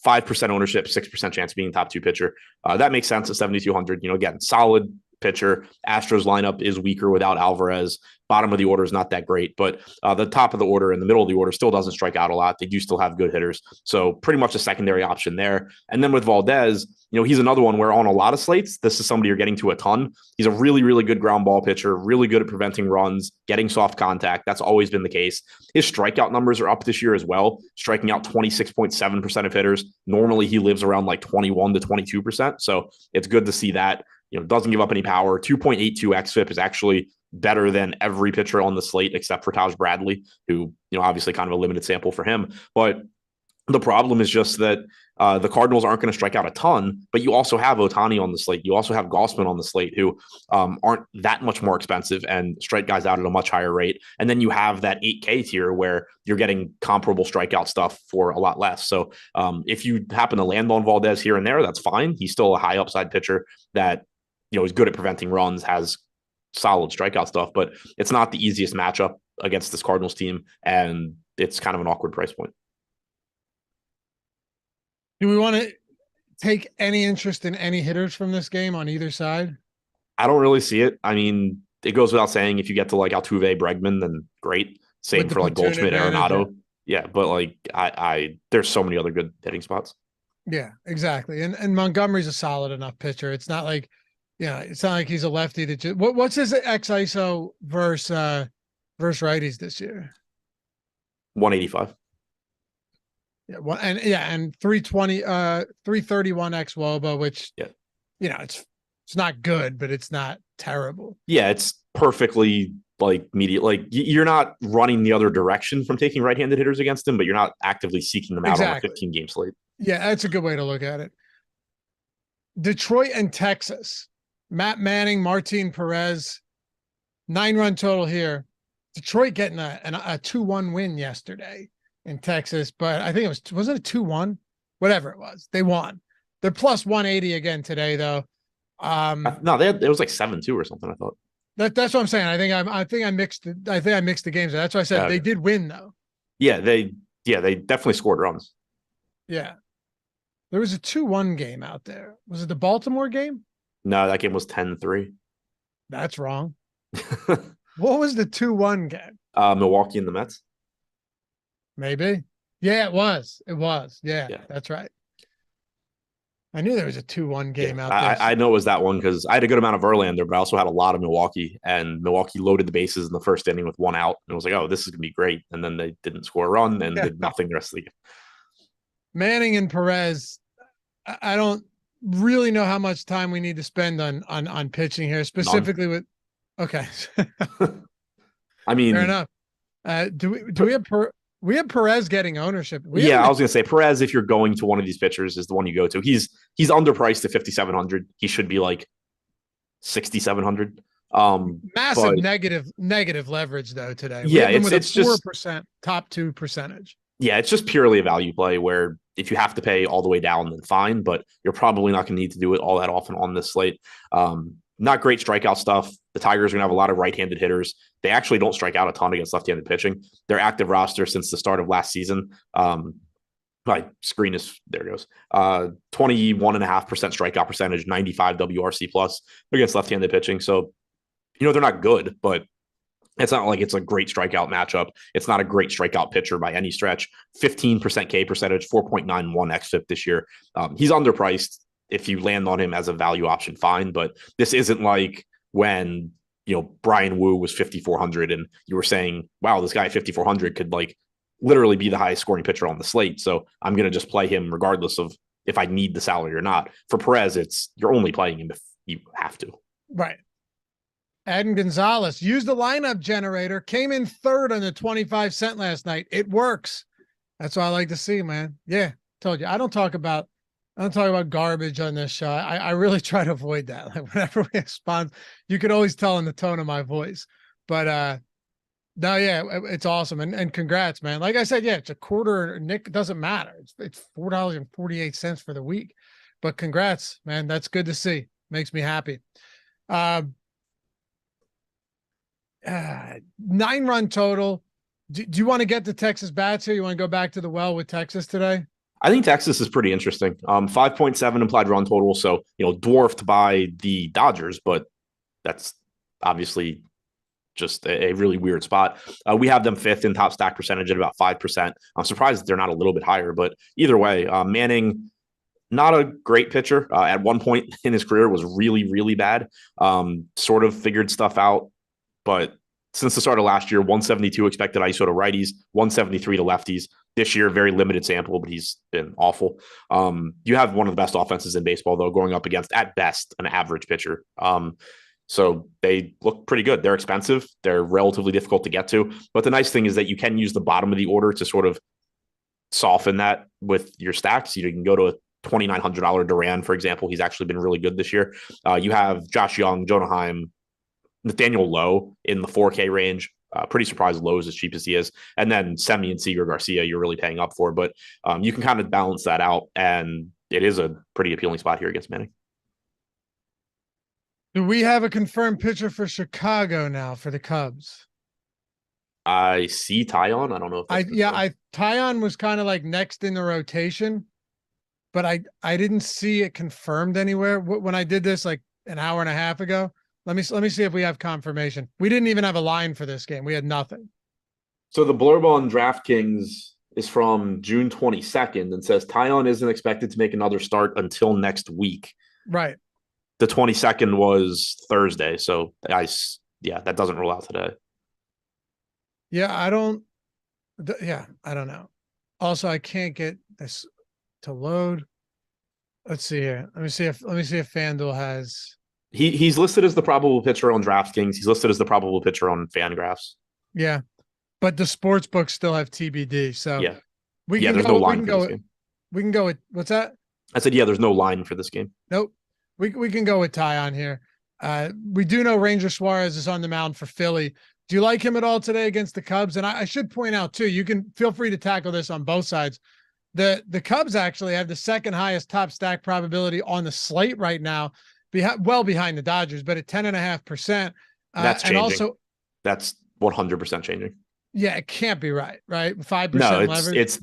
5% ownership, 6% chance of being top 2 pitcher. That makes sense at 7,200. Again, solid pitcher. Astros lineup is weaker without Alvarez. Bottom of the order is not that great, but the top of the order and the middle of the order still doesn't strike out a lot. They do still have good hitters. So pretty much a secondary option there. And then with Valdez, he's another one where on a lot of slates, this is somebody you're getting to a ton. He's a really, really good ground ball pitcher, really good at preventing runs, getting soft contact. That's always been the case. His strikeout numbers are up this year as well, striking out 26.7% of hitters. Normally he lives around like 21 to 22%. So it's good to see that. Doesn't give up any power. 2.82 xFIP is actually better than every pitcher on the slate except for Taj Bradley, who, obviously kind of a limited sample for him. But the problem is just that the Cardinals aren't going to strike out a ton, but you also have Ohtani on the slate. You also have Gausman on the slate who aren't that much more expensive and strike guys out at a much higher rate. And then you have that 8K tier where you're getting comparable strikeout stuff for a lot less. So if you happen to land on Valdez here and there, that's fine. He's still a high upside pitcher that, is good at preventing runs, has solid strikeout stuff, but it's not the easiest matchup against this Cardinals team. And it's kind of an awkward price point. Do we want to take any interest in any hitters from this game on either side? I don't really see it. I mean, it goes without saying, if you get to like Altuve, Bregman, then great. Same for like Goldschmidt, Arenado. Yeah, but like I there's so many other good hitting spots. Yeah, exactly. And Montgomery's a solid enough pitcher. It's not like, it's not like he's a lefty that just what's his ISO versus righties this year? 185. Yeah, and 320, 331 xWOBA, which it's not good, but it's not terrible. Yeah, it's perfectly like media. Like you're not running the other direction from taking right-handed hitters against him, but you're not actively seeking them out on a 15-game slate. Yeah, that's a good way to look at it. Detroit and Texas. Matt Manning, Martin Perez, 9-run total here. Detroit getting a 2-1 win yesterday in Texas, but I think was it a 2-1? Whatever it was, they won. They're plus 180 again today, though. No, it was like 7-2 or something. I thought that's what I'm saying. I think I mixed the games. That's why I said they did win though. Yeah, they definitely scored runs. Yeah, there was a 2-1 game out there. Was it the Baltimore game? No, that game was 10-3. That's wrong. What was the 2-1 game? Milwaukee and the Mets. Maybe. Yeah, it was. Yeah, that's right. I knew there was a 2-1 game out there. I know it was that one because I had a good amount of Verlander, but I also had a lot of Milwaukee, and Milwaukee loaded the bases in the first inning with 1 out. And I was like, oh, this is going to be great. And then they didn't score a run and did nothing the rest of the game. Manning and Perez, I don't really know how much time we need to spend on pitching here, specifically with. Okay, I mean, fair enough. We have Perez getting ownership? I was gonna say Perez. If you're going to one of these pitchers, is the one you go to. He's underpriced at 5,700. He should be like 6,700. Massive negative leverage though today. Yeah, it's just 4% top 2 percentage. Yeah, it's just purely a value play where if you have to pay all the way down, then fine, but you're probably not going to need to do it all that often on this slate. Not great strikeout stuff. The Tigers are going to have a lot of right-handed hitters. They actually don't strike out a ton against left-handed pitching. Their active roster since the start of last season, my screen is, there it goes, 21.5% strikeout percentage, 95 WRC plus against left-handed pitching. So, they're not good, but it's not like it's a great strikeout matchup. It's not a great strikeout pitcher by any stretch. 15% K percentage, 4.91 xFIP this year. He's underpriced. If you land on him as a value option, fine. But this isn't like when, Brian Wu was 5,400 and you were saying, wow, this guy at 5,400 could like literally be the highest scoring pitcher on the slate. So I'm going to just play him regardless of if I need the salary or not. For Perez, you're only playing him if you have to. Right. Adam Gonzalez used the lineup generator, came in third on the 25-cent last night. It works. That's what I like to see, man. Yeah, told you. I don't talk about garbage on this show. I really try to avoid that. Like whenever we respond, you could always tell in the tone of my voice. But no, yeah, it's awesome. And congrats, man. Like I said, yeah, it's a quarter. Nick, doesn't matter. It's $4.48 for the week. But congrats, man. That's good to see. Makes me happy. 9-run total. Do you want to get the Texas bats here? You want to go back to the well with Texas today? I think Texas is pretty interesting. 5.7 implied run total. So, dwarfed by the Dodgers, but that's obviously just a really weird spot. We have them 5th in top stack percentage at about 5%. I'm surprised that they're not a little bit higher, but either way, Manning, not a great pitcher. At one point in his career was really, really bad. Sort of figured stuff out. But since the start of last year, 172 expected ISO to righties, 173 to lefties. This year, very limited sample, but he's been awful. You have one of the best offenses in baseball, though, going up against, at best, an average pitcher. So they look pretty good. They're expensive. They're relatively difficult to get to. But the nice thing is that you can use the bottom of the order to sort of soften that with your stacks. You can go to a $2,900 Duran, for example. He's actually been really good this year. You have Josh Young, Jonah Heim, Nathaniel Lowe in the 4K range. Pretty surprised Lowe is as cheap as he is. And then Semi and Seager Garcia, you're really paying up for. But you can kind of balance that out. And it is a pretty appealing spot here against Manning. Do we have a confirmed pitcher for Chicago now for the Cubs? I see Tyon. I don't know if Tyon was kind of like next in the rotation, but I didn't see it confirmed anywhere. When I did this like an hour and a half ago, let me see if we have confirmation. We didn't even have a line for this game. We had nothing. So the blurb on DraftKings is from June 22nd and says Tyon isn't expected to make another start until next week. Right. The 22nd was Thursday. So that doesn't rule out today. Yeah, I don't know. Also, I can't get this to load. Let's see here. Let me see if FanDuel has. He's listed as the probable pitcher on DraftKings. He's listed as the probable pitcher on FanGraphs. Yeah, but the sports books still have TBD. So yeah, there's no line for this game. We can go with what's that? I said, there's no line for this game. Nope. We can go with Tyon here. We do know Ranger Suarez is on the mound for Philly. Do you like him at all today against the Cubs? And I should point out too, you can feel free to tackle this on both sides. The Cubs actually have the second highest top stack probability on the slate right now, well behind the Dodgers, but at 10.5%. That's changing. And also, that's 100% changing. Yeah, it can't be right? 5% no, leverage.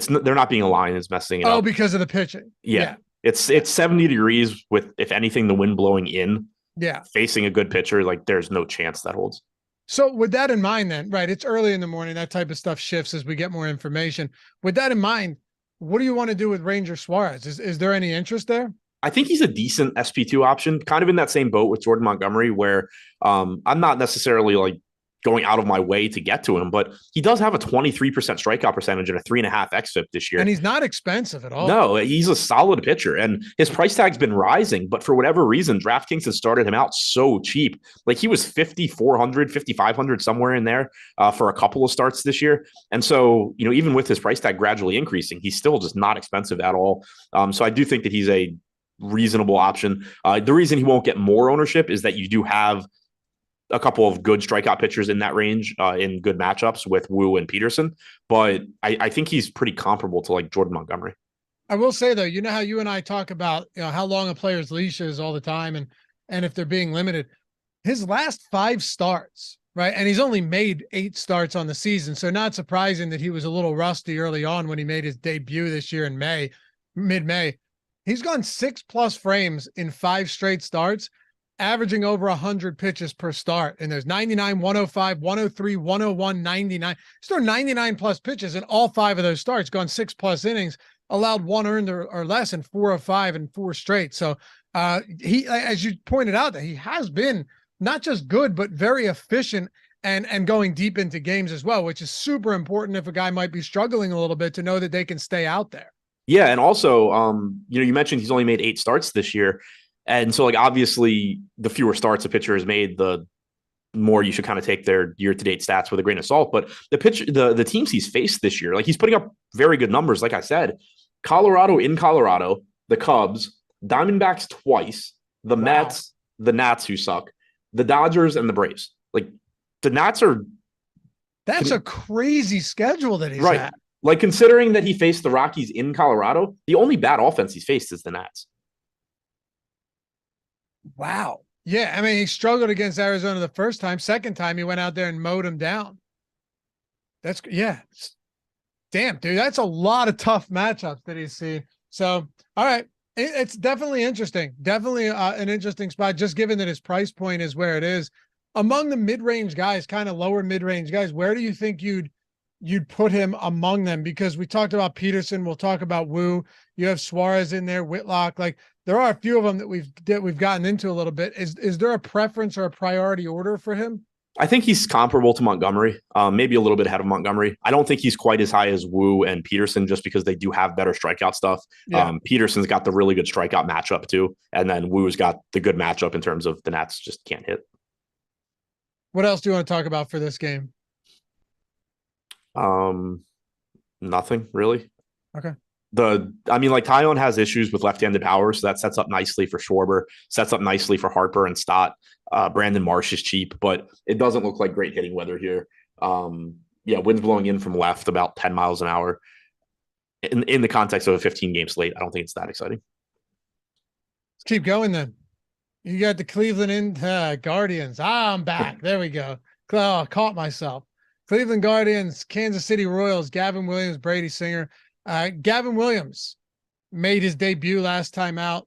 They're not being aligned. It's messing it up. Oh, because of the pitching. Yeah. It's 70 degrees with, if anything, the wind blowing in. Yeah. Facing a good pitcher, like there's no chance that holds. So with that in mind then, right, it's early in the morning, that type of stuff shifts as we get more information. With that in mind, what do you want to do with Ranger Suarez? Is there any interest there? I think he's a decent SP2 option, kind of in that same boat with Jordan Montgomery, where I'm not necessarily like going out of my way to get to him, but he does have a 23% strikeout percentage and a 3.5 xFIP this year. And he's not expensive at all. No, he's a solid pitcher, and his price tag's been rising, but for whatever reason, DraftKings has started him out so cheap. Like he was 5,400, 5,500, somewhere in there for a couple of starts this year. And so, even with his price tag gradually increasing, he's still just not expensive at all. So I do think that he's a reasonable option. The reason he won't get more ownership is that you do have a couple of good strikeout pitchers in that range in good matchups with Wu and Peterson, but I think he's pretty comparable to like Jordan Montgomery. I will say though, how you and I talk about how long a player's leash is all the time, and if they're being limited. His last 5 starts, right? And he's only made 8 starts on the season, so not surprising that he was a little rusty early on when he made his debut this year in mid-May. He's gone 6+ frames in 5 straight starts, averaging over 100 pitches per start. And there's 99, 105, 103, 101, 99. He's thrown 99 plus pitches in all 5 of those starts, gone 6+ innings, allowed 1 earned or less in 4 of 5 and 4 straight. So he, as you pointed out, that he has been not just good, but very efficient and going deep into games as well, which is super important if a guy might be struggling a little bit to know that they can stay out there. Yeah. And also, you mentioned he's only made 8 starts this year. And so, like, obviously, the fewer starts a pitcher has made, the more you should kind of take their year-to-date stats with a grain of salt. But the teams he's faced this year, like, he's putting up very good numbers. Like I said, Colorado, the Cubs, Diamondbacks twice, the Mets, the Nats, who suck, the Dodgers, and the Braves. Like, the Nats are... That's a crazy schedule that he's had. Like, considering that he faced the Rockies in Colorado, the only bad offense he's faced is the Nats. Wow. Yeah. I mean, he struggled against Arizona the first time. Second time, he went out there and mowed him down. Damn, dude. That's a lot of tough matchups that he's seen. So, all right. It's definitely interesting. Definitely an interesting spot, just given that his price point is where it is. Among the mid-range guys, kind of lower mid-range guys, where do you think you'd put him among them? Because we talked about Peterson. We'll talk about Wu. You have Suarez in there, Whitlock. Like, there are a few of them that we've gotten into a little bit. Is there a preference or a priority order for him? I think he's comparable to Montgomery, maybe a little bit ahead of Montgomery. I don't think he's quite as high as Wu and Peterson, just because they do have better strikeout stuff. Yeah. Peterson's got the really good strikeout matchup too. And then Wu's got the good matchup in terms of the Nats just can't hit. What else do you want to talk about for this game? Nothing really. Okay. Taillon has issues with left-handed power, so that sets up nicely for Schwarber, sets up nicely for Harper and Stott. Brandon Marsh is cheap, but it doesn't look like great hitting weather here. Wind's blowing in from left about 10 miles an hour. In the context of a 15-game slate, I don't think it's that exciting. Let's keep going then. You got the Cleveland Guardians. I'm back. There we go. Oh, caught myself. Cleveland Guardians, Kansas City Royals, Gavin Williams, Brady Singer. Gavin Williams made his debut last time out,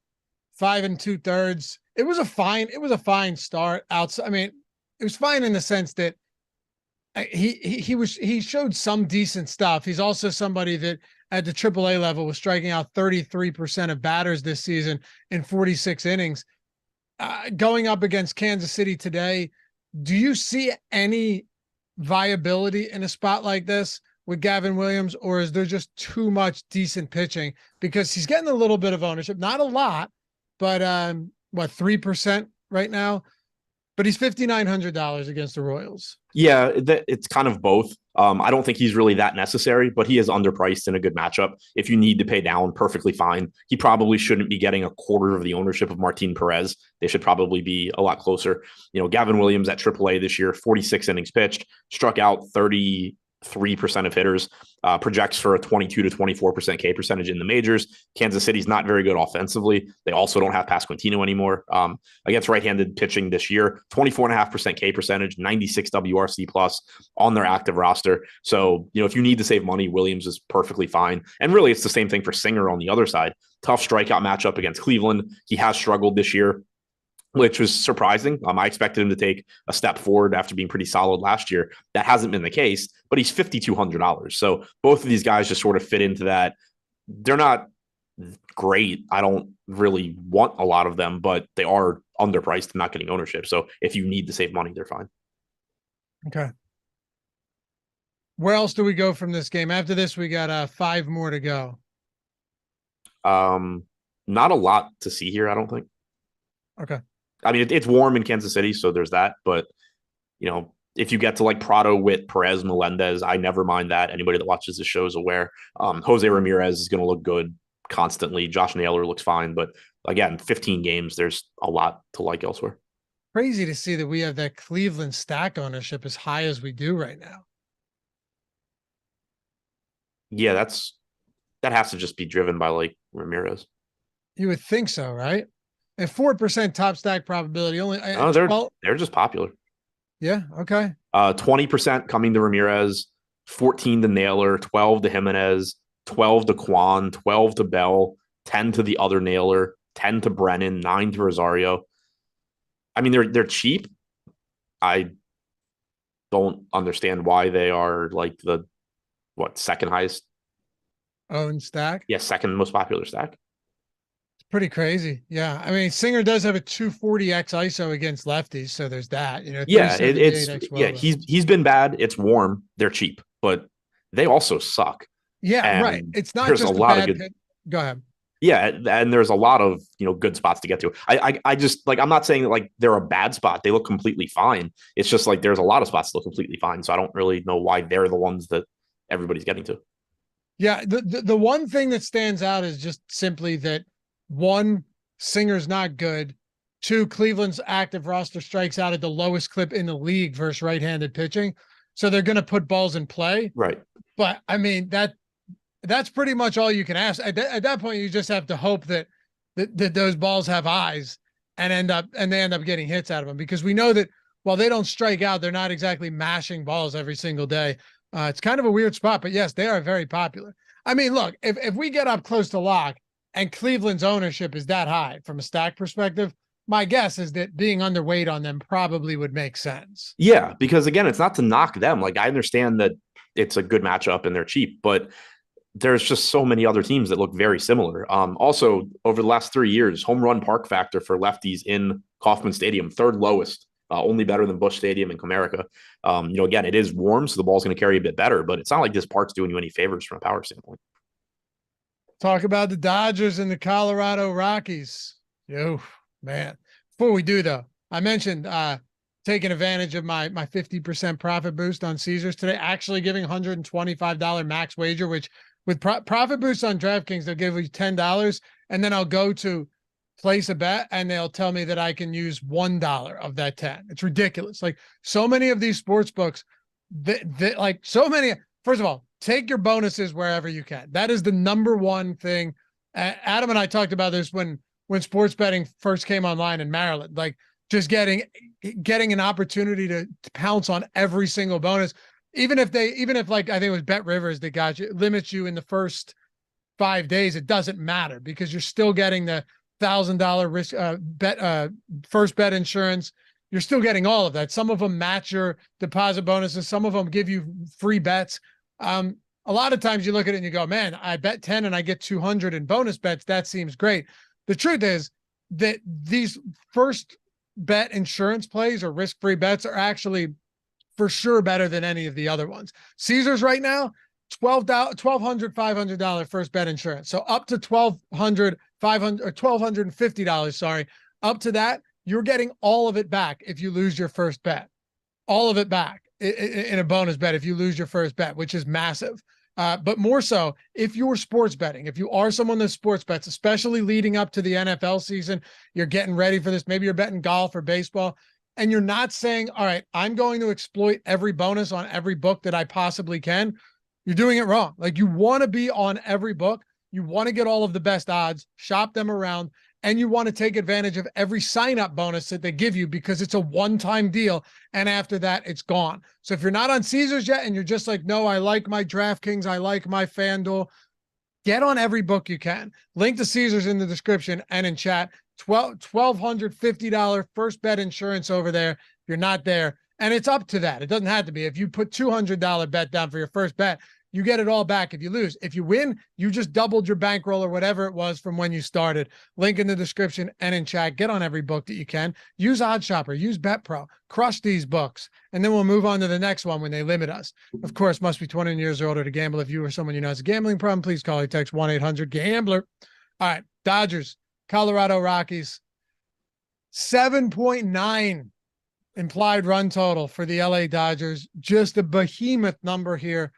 5 2/3. It was a fine start outside. I mean, it was fine in the sense that he showed some decent stuff. He's also somebody that at the AAA level was striking out 33% of batters this season in 46 innings. Going up against Kansas City today, do you see any viability in a spot like this with Gavin Williams, or is there just too much decent pitching? Because he's getting a little bit of ownership, not a lot, but 3% right now, but he's $5,900 against the Royals. Yeah, it's kind of both. I don't think he's really that necessary, but he is underpriced in a good matchup. If you need to pay down, perfectly fine. He probably shouldn't be getting a quarter of the ownership of Martin Perez. They should probably be a lot closer. Gavin Williams at AAA this year, 46 innings pitched, struck out 33% of hitters, projects for a 22 to 24% K percentage in the majors. Kansas City's not very good offensively. They also don't have Pasquantino anymore. Against right-handed pitching this year, 24.5% K percentage, 96 WRC plus on their active roster. So, if you need to save money, Williams is perfectly fine. And really, it's the same thing for Singer on the other side. Tough strikeout matchup against Cleveland. He has struggled this year, which was surprising. I expected him to take a step forward after being pretty solid last year. That hasn't been the case, but he's $5,200. So both of these guys just sort of fit into that. They're not great. I don't really want a lot of them, but they are underpriced and not getting ownership. So if you need to save money, they're fine. Okay. Where else do we go from this game? After this, we got 5 more to go. Not a lot to see here, I don't think. Okay. I mean, it's warm in Kansas City, so there's that. But, if you get to like Prado, Witt, Perez, Melendez, I never mind that. Anybody that watches the show is aware. Jose Ramirez is going to look good constantly. Josh Naylor looks fine. But again, 15 games, there's a lot to like elsewhere. Crazy to see that we have that Cleveland stack ownership as high as we do right now. Yeah, that has to just be driven by like Ramirez. You would think so, right? And 4% top stack probability only. No, they're just popular. Yeah. Okay. 20% coming to Ramirez, 14 to Naylor, 12 to Jimenez, 12 to Kwan, 12 to Bell, 10 to the other Naylor, 10 to Brennan, 9 to Rosario. I mean, they're cheap. I don't understand why they are like the second highest owned stack. Yeah, second most popular stack. Pretty crazy. Yeah. I mean, Singer does have a 240x ISO against lefties. So there's that, he's been bad. It's warm. They're cheap, but they also suck. Yeah. And right. It's not there's just a lot of good. Go ahead. Yeah. And there's a lot of, good spots to get to. I just like, I'm not saying that like they're a bad spot. They look completely fine. It's just like, there's a lot of spots that look completely fine. So I don't really know why they're the ones that everybody's getting to. Yeah. The one thing that stands out is just simply that, 1, Singer's not good. 2, Cleveland's active roster strikes out at the lowest clip in the league versus right-handed pitching. So they're going to put balls in play. Right. But I mean, that's pretty much all you can ask. At that point, you just have to hope that those balls have eyes and they end up getting hits out of them, because we know that while they don't strike out, they're not exactly mashing balls every single day. It's kind of a weird spot, but yes, they are very popular. I mean, look, if we get up close to lock, and Cleveland's ownership is that high from a stack perspective, my guess is that being underweight on them probably would make sense. Yeah, because again, it's not to knock them. Like, I understand that it's a good matchup and they're cheap, but there's just so many other teams that look very similar. Also, over the last 3 years, home run park factor for lefties in Kauffman Stadium, 3rd lowest, only better than Busch Stadium in Comerica. Again, it is warm, so the ball's going to carry a bit better, but it's not like this park's doing you any favors from a power standpoint. Talk about the Dodgers and the Colorado Rockies. Yo, man. Before we do, though, I mentioned taking advantage of my 50% profit boost on Caesars today, actually giving $125 max wager, which with profit boost on DraftKings, they'll give you $10, and then I'll go to place a bet and they'll tell me that I can use $1 of that 10. It's ridiculous. Like, so many of these sports books, first of all, take your bonuses wherever you can. That is the number one thing. Adam and I talked about this when sports betting first came online in Maryland, like just getting an opportunity to pounce on every single bonus. Even if like, I think it was Bet Rivers that got you, limits you in the first 5 days, it doesn't matter because you're still getting the $1,000 risk first bet insurance. You're still getting all of that. Some of them match your deposit bonuses. Some of them give you free bets. A lot of times you look at it and you go, man, I bet 10 and I get 200 in bonus bets. That seems great. The truth is that these first bet insurance plays or risk-free bets are actually for sure better than any of the other ones. Caesars right now, $1,500 first bet insurance. So up to $1,250, sorry. Up to that, you're getting all of it back if you lose your first bet. All of it back in a bonus bet if you lose your first bet, which is massive. But more so, if you're sports betting, if you are someone that sports bets, especially leading up to the NFL season, you're getting ready for this. Maybe you're betting golf or baseball, and you're not saying, all right, I'm going to exploit every bonus on every book that I possibly can. You're doing it wrong. Like, you want to be on every book. You want to get all of the best odds, shop them around, and you want to take advantage of every sign-up bonus that they give you because it's a one-time deal, and after that, it's gone. So if you're not on Caesars yet and you're just like, no, I like my DraftKings, I like my FanDuel, get on every book you can. Link to Caesars in the description and in chat. $1,250 first bet insurance over there. If you're not there, and it's up to that. It doesn't have to be. If you put $200 bet down for your first bet, you get it all back if you lose. If you win, you just doubled your bankroll or whatever it was from when you started. Link in the description and in chat. Get on every book that you can. Use OddsShopper, use BetPro, crush these books, and then we'll move on to the next one when they limit us. Of course, must be 21 years or older to gamble. If you or someone you know has a gambling problem, please call or text 1-800-GAMBLER. All right, Dodgers, Colorado Rockies, 7.9 implied run total for the LA Dodgers. Just a behemoth number here.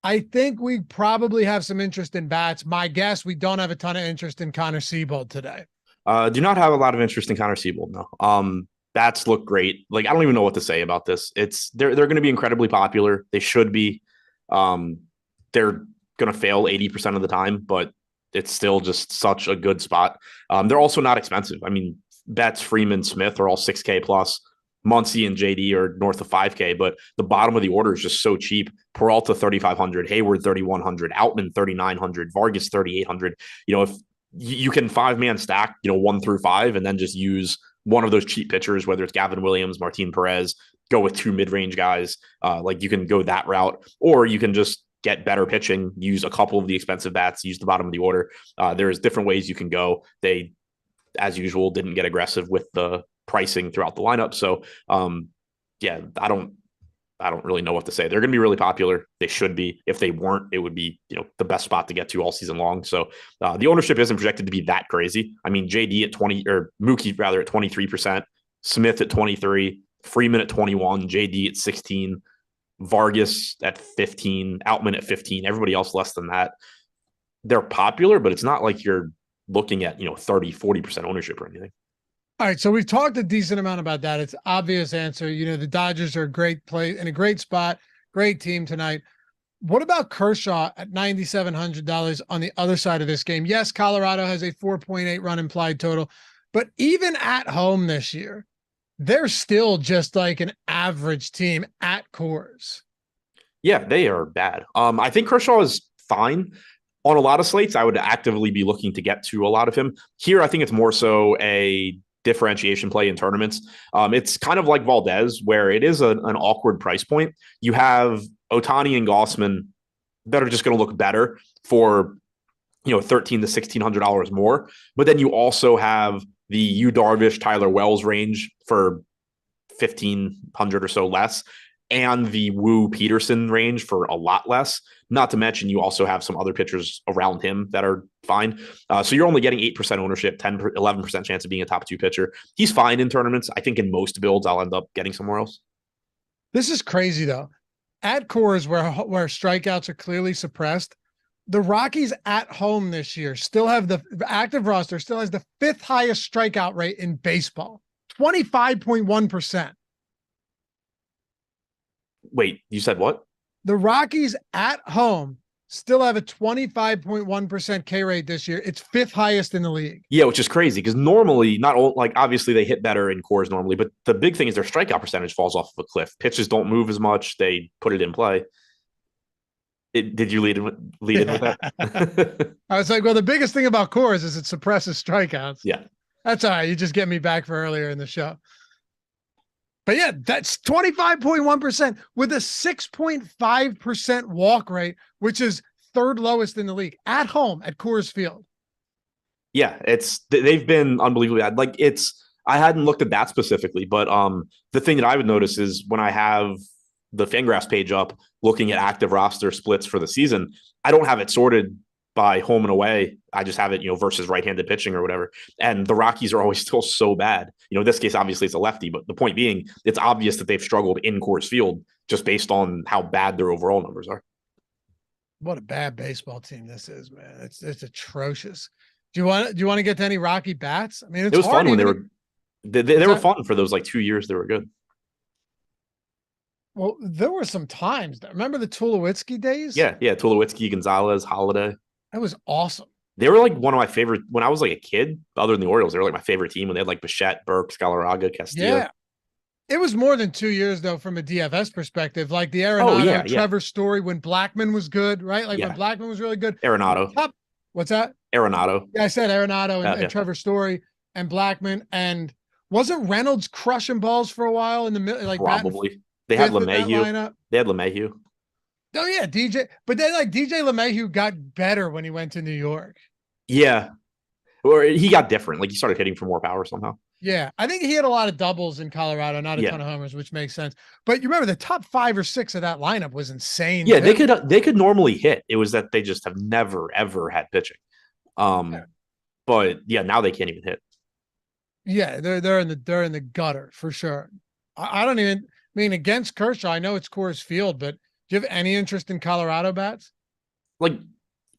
I think we probably have some interest in bats. My guess, we don't have a ton of interest in Connor Siebold today. Do not have a lot of interest in Connor Siebold, no. Bats look great. Like, I don't even know what to say about this. They're going to be incredibly popular. They should be. They're going to fail 80% of the time, but it's still just such a good spot. They're also not expensive. I mean, Betts, Freeman, Smith are all 6K plus. Muncy and JD are north of 5K, but the bottom of the order is just so cheap. Peralta 3,500, Hayward 3,100, Outman 3,900, Vargas 3,800. If you can 5-man stack, 1 through 5, and then just use one of those cheap pitchers, whether it's Gavin Williams, Martin Perez, go with 2 mid-range guys. You can go that route, or you can just get better pitching, use a couple of the expensive bats, use the bottom of the order. There's different ways you can go. They, as usual, didn't get aggressive with the pricing throughout the lineup. So I don't really know what to say. They're going to be really popular. They should be. If they weren't, it would be, the best spot to get to all season long. So the ownership isn't projected to be that crazy. I mean, JD at 20, or Mookie rather at 23%, Smith at 23, Freeman at 21, JD at 16, Vargas at 15, Outman at 15, everybody else less than that. They're popular, but it's not like you're looking at, 30, 40% ownership or anything. All right, so we've talked a decent amount about that. It's obvious answer. The Dodgers are a great play in a great spot, great team tonight. What about Kershaw at $9,700 on the other side of this game? Yes, Colorado has a 4.8 run implied total, but even at home this year, they're still just like an average team at Coors. Yeah, they are bad. I think Kershaw is fine. On a lot of slates, I would actively be looking to get to a lot of him. Here, I think it's more so a differentiation play in tournaments. It's kind of like Valdez, where it is an awkward price point. You have Ohtani and Gossman that are just going to look better for $1,300 to $1,600 more. But then you also have the Yu Darvish, Tyler Wells range for $1,500 or so less, and the Wu Peterson range for a lot less. Not to mention, you also have some other pitchers around him that are fine. So you're only getting 8% ownership, 11% chance of being a top 2 pitcher. He's fine in tournaments. I think in most builds, I'll end up getting somewhere else. This is crazy, though. At Coors, where strikeouts are clearly suppressed, the Rockies at home this year still have the active roster, still has the 5th highest strikeout rate in baseball, 25.1%. Wait, you said what? The Rockies at home still have a 25.1% K rate this year. It's 5th highest in the league. Yeah, which is crazy because normally, obviously they hit better in Coors normally, but the big thing is their strikeout percentage falls off of a cliff. Pitches don't move as much. They put it in play. Did you lead in with that? I was like, well, the biggest thing about Coors is it suppresses strikeouts. Yeah. That's all right. You just get me back for earlier in the show. But yeah, that's 25.1% with a 6.5% walk rate, which is 3rd lowest in the league at home at Coors Field. Yeah, they've been unbelievably bad. I hadn't looked at that specifically, but the thing that I would notice is when I have the Fangraphs page up looking at active roster splits for the season, I don't have it sorted by home and away. I just have it, versus right-handed pitching or whatever. And the Rockies are always still so bad. In this case, obviously it's a lefty, but the point being, it's obvious that they've struggled in Coors Field just based on how bad their overall numbers are. What a bad baseball team this is, man. It's atrocious. Do you want to get to any Rocky bats? I mean, it was fun when they were fun for those 2 years. They were good. Well, there were some times. Remember the Tulowitzki days? Yeah. Tulowitzki, Gonzalez, Holiday. That was awesome. They were one of my favorite when I was a kid, other than the Orioles. They were my favorite team when they had Bichette, Burks, Galarraga, Castillo. Yeah. It was more than 2 years, though, from a DFS perspective. Like the Arenado, Trevor Story when Blackman was good, right? When Blackman was really good. Arenado. What's that? Arenado. Yeah, I said Arenado and Trevor Story and Blackman. And wasn't Reynolds crushing balls for a while in the middle? Probably. They had LeMahieu. They had LeMahieu. Oh yeah, DJ. But then like DJ LeMahieu got better when he went to New York. Yeah. Or he got different. Like he started hitting for more power somehow. Yeah, I think he had a lot of doubles in Colorado, not a ton of homers, which makes sense. But you remember the top 5 or 6 of that lineup was insane. Yeah, too. they could normally hit. It was that they just have never ever had pitching. But yeah, now they can't even hit. Yeah, they're in the gutter for sure. I don't even mean against Kershaw. I know it's Coors Field, but do you have any interest in Colorado bats? Like,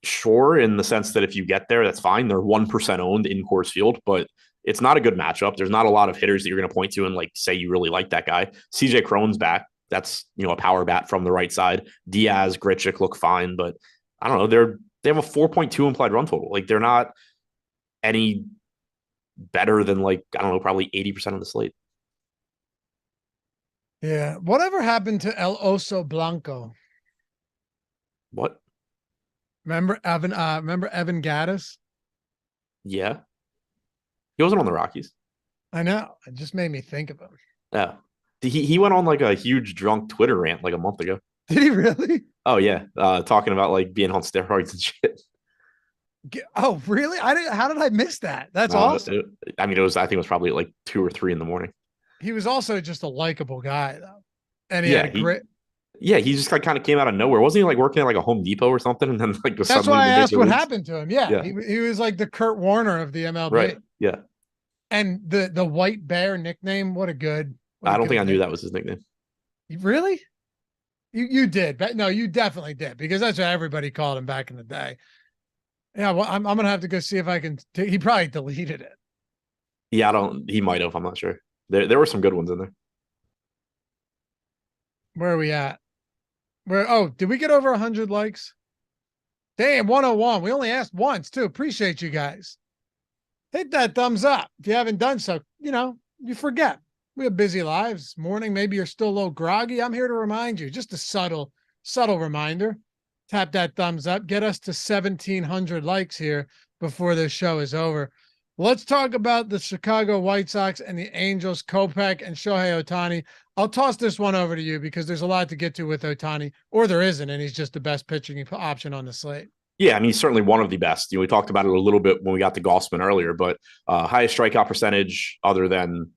sure, in the sense that if you get there, that's fine. They're 1% owned in Coors Field, but it's not a good matchup. There's not a lot of hitters that you're going to point to and like say you really like that guy. CJ Cron's back. That's, a power bat from the right side. Diaz, Grichuk look fine, but I don't know. They have a 4.2 implied run total. Like they're not any better than like, I don't know, probably 80% of the slate. Yeah. Whatever happened to El Oso Blanco? What? Remember Evan Gaddis? Yeah. He wasn't on the Rockies. I know. It just made me think of him. Yeah. He went on like a huge drunk Twitter rant like a month ago. Did he really? Oh yeah. Talking about like being on steroids and shit. Oh, really? How did I miss that? That's awesome. I think it was probably like 2 or 3 in the morning. He was also just a likable guy though. And he had a great. Yeah, he just like kind of came out of nowhere. Wasn't he like working at like a Home Depot or something? And then like that's why I asked what happened to him. Yeah. He was like the Kurt Warner of the MLB. Right. Yeah. And the White Bear nickname, what a good. I don't think I knew that was his nickname. Really? You did, but no, you definitely did because that's what everybody called him back in the day. Yeah, well, I'm gonna have to go see if I can. He probably deleted it. Yeah, he might have. I'm not sure. There were some good ones in there. Where are we at? Did we get over 100 likes? Damn, 101. We only asked once too. Appreciate you guys. Hit that thumbs up if you haven't done so. You forget. We have busy lives. Morning, maybe you're still a little groggy. I'm here to remind you. Just a subtle reminder. Tap that thumbs up. Get us to 1,700 likes here before this show is over. Let's talk about the Chicago White Sox and the Angels, Kopech and Shohei Ohtani. I'll toss this one over to you because there's a lot to get to with Ohtani, or there isn't, and he's just the best pitching option on the slate. Yeah, I mean, he's certainly one of the best. We talked about it a little bit when we got to Gossman earlier, but highest strikeout percentage other than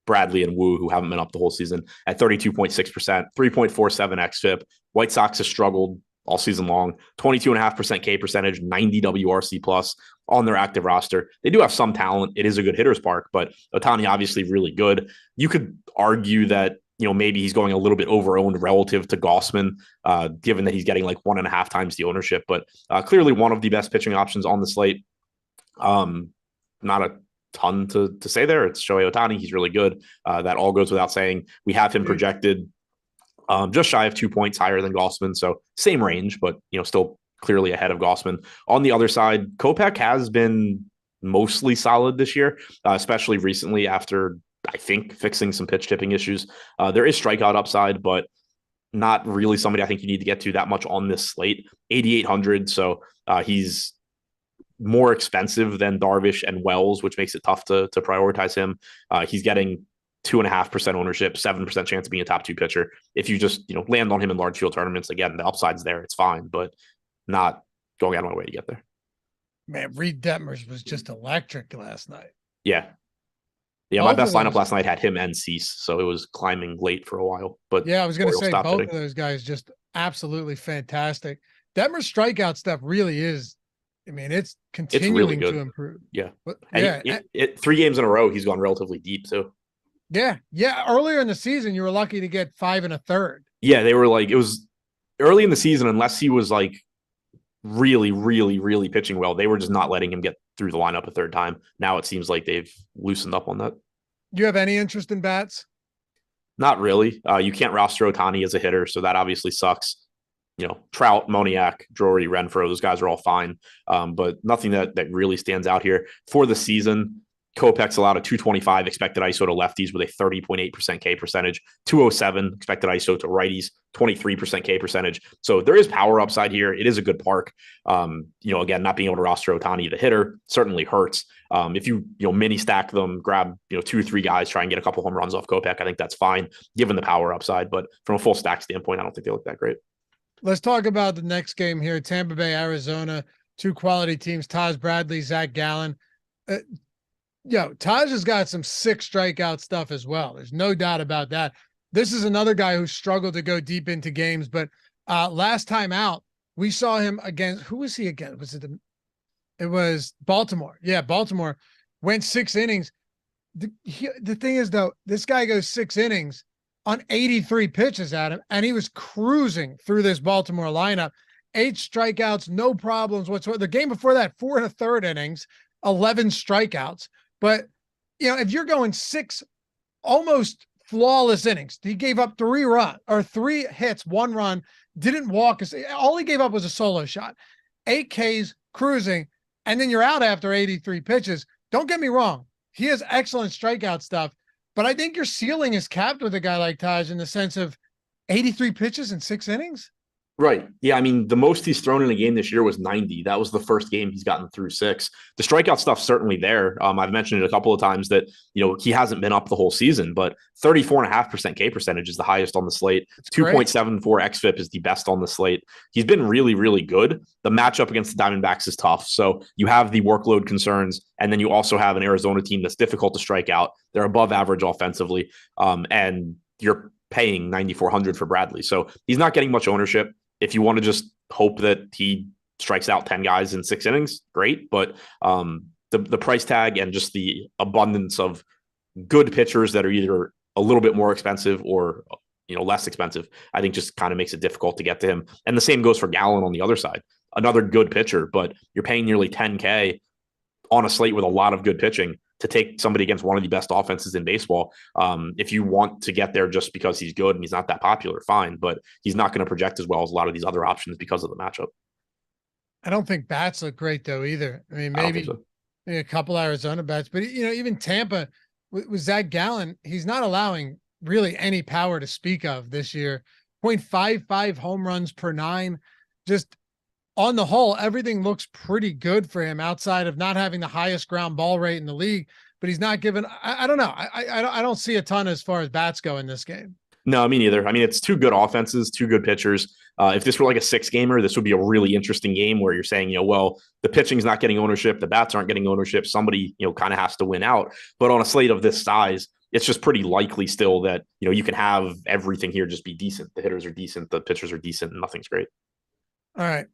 Bradley and Wu, who haven't been up the whole season, at 32.6%, 3.47 xFIP. White Sox has struggled all season long, 22.5% K percentage, 90 WRC plus on their active roster. They do have some talent. It is a good hitter's park, but Ohtani obviously really good. You could argue that, maybe he's going a little bit over-owned relative to Gossman, given that he's getting like 1.5 times the ownership, but clearly one of the best pitching options on the slate. Not a ton to say there. It's Shohei Ohtani. He's really good. That all goes without saying. We have him projected just shy of 2 points higher than Gossman. So same range, but still clearly ahead of Gossman. On the other side, Kopech has been mostly solid this year, especially recently after, I think, fixing some pitch tipping issues. There is strikeout upside, but not really somebody I think you need to get to that much on this slate. 8,800. So he's more expensive than Darvish and Wells, which makes it tough to prioritize him. He's getting 2.5% ownership, 7% chance of being a top 2 pitcher. If you just, land on him in large field tournaments, again, the upside's there. It's fine, but not going out of my way to get there. Man, Reed Detmers was just electric last night. Yeah. Yeah, my best lineup last night had him and Cease, so it was climbing late for a while. But yeah, I was going to say both of those guys just absolutely fantastic. Detmer's strikeout stuff really is. I mean, it's continuing to improve. Yeah, but, yeah. 3 games in a row, he's gone relatively deep too. Yeah. Earlier in the season, you were lucky to get 5 1/3. Yeah, they were like, it was early in the season, unless he was like really, really, really pitching well, they were just not letting him get through the lineup a third time. Now it seems like they've loosened up on that. Do you have any interest in bats? Not really. You can't roster Ohtani as a hitter, so that obviously sucks. Trout, Moniak, Drury, Renfroe, those guys are all fine. But nothing that really stands out here. For the season, Kopech's allowed a 225 expected ISO to lefties with a 30.8% K percentage, 207 expected ISO to righties, 23% K percentage. So there is power upside here. It is a good park. Again, not being able to roster Ohtani the hitter certainly hurts. If you mini stack them, grab 2 or 3 guys, try and get a couple home runs off Kopech, I think that's fine given the power upside. But from a full stack standpoint, I don't think they look that great. Let's talk about the next game here. Tampa Bay, Arizona, two quality teams, Taj Bradley, Zach Gallen. Taj has got some sick strikeout stuff as well. There's no doubt about that. This is another guy who struggled to go deep into games, but last time out, we saw him against, who was he again? It was Baltimore. Yeah, Baltimore went 6 innings. The thing is, though, this guy goes 6 innings on 83 pitches at him, and he was cruising through this Baltimore lineup. 8 strikeouts, no problems whatsoever. The game before that, 4 1/3 innings, 11 strikeouts. But, if you're going 6 almost flawless innings, he gave up 3 hits, 1 run, didn't walk. All he gave up was a solo shot. 8 Ks, cruising, and then you're out after 83 pitches. Don't get me wrong. He has excellent strikeout stuff, but I think your ceiling is capped with a guy like Taj in the sense of 83 pitches in 6 innings. Right. Yeah. I mean, the most he's thrown in a game this year was 90. That was the first game he's gotten through 6. The strikeout stuff's certainly there. I've mentioned it a couple of times that, he hasn't been up the whole season, but 34.5% K percentage is the highest on the slate. 2.74 xFIP is the best on the slate. He's been really, really good. The matchup against the Diamondbacks is tough. So you have the workload concerns, and then you also have an Arizona team that's difficult to strike out. They're above average offensively. And you're paying 9,400 for Bradley. So he's not getting much ownership. If you want to just hope that he strikes out 10 guys in 6 innings, great. But the price tag and just the abundance of good pitchers that are either a little bit more expensive or less expensive, I think just kind of makes it difficult to get to him. And the same goes for Gallen on the other side. Another good pitcher, but you're paying nearly 10K on a slate with a lot of good pitching to take somebody against one of the best offenses in baseball. If you want to get there just because he's good and he's not that popular, fine, but he's not going to project as well as a lot of these other options because of the matchup. I don't think bats look great though either. I mean, maybe a couple Arizona bats, but even Tampa with Zach Gallen, he's not allowing really any power to speak of this year. 0.55 home runs per 9. Just on the whole, everything looks pretty good for him outside of not having the highest ground ball rate in the league, but he's not given, I don't know. I don't see a ton as far as bats go in this game. No, me neither. I mean, it's 2 good offenses, 2 good pitchers. If this were like a 6-gamer, this would be a really interesting game where you're saying, well, the pitching's not getting ownership, the bats aren't getting ownership. Somebody, kind of has to win out. But on a slate of this size, it's just pretty likely still that, you can have everything here just be decent. The hitters are decent, the pitchers are decent, and nothing's great. All right.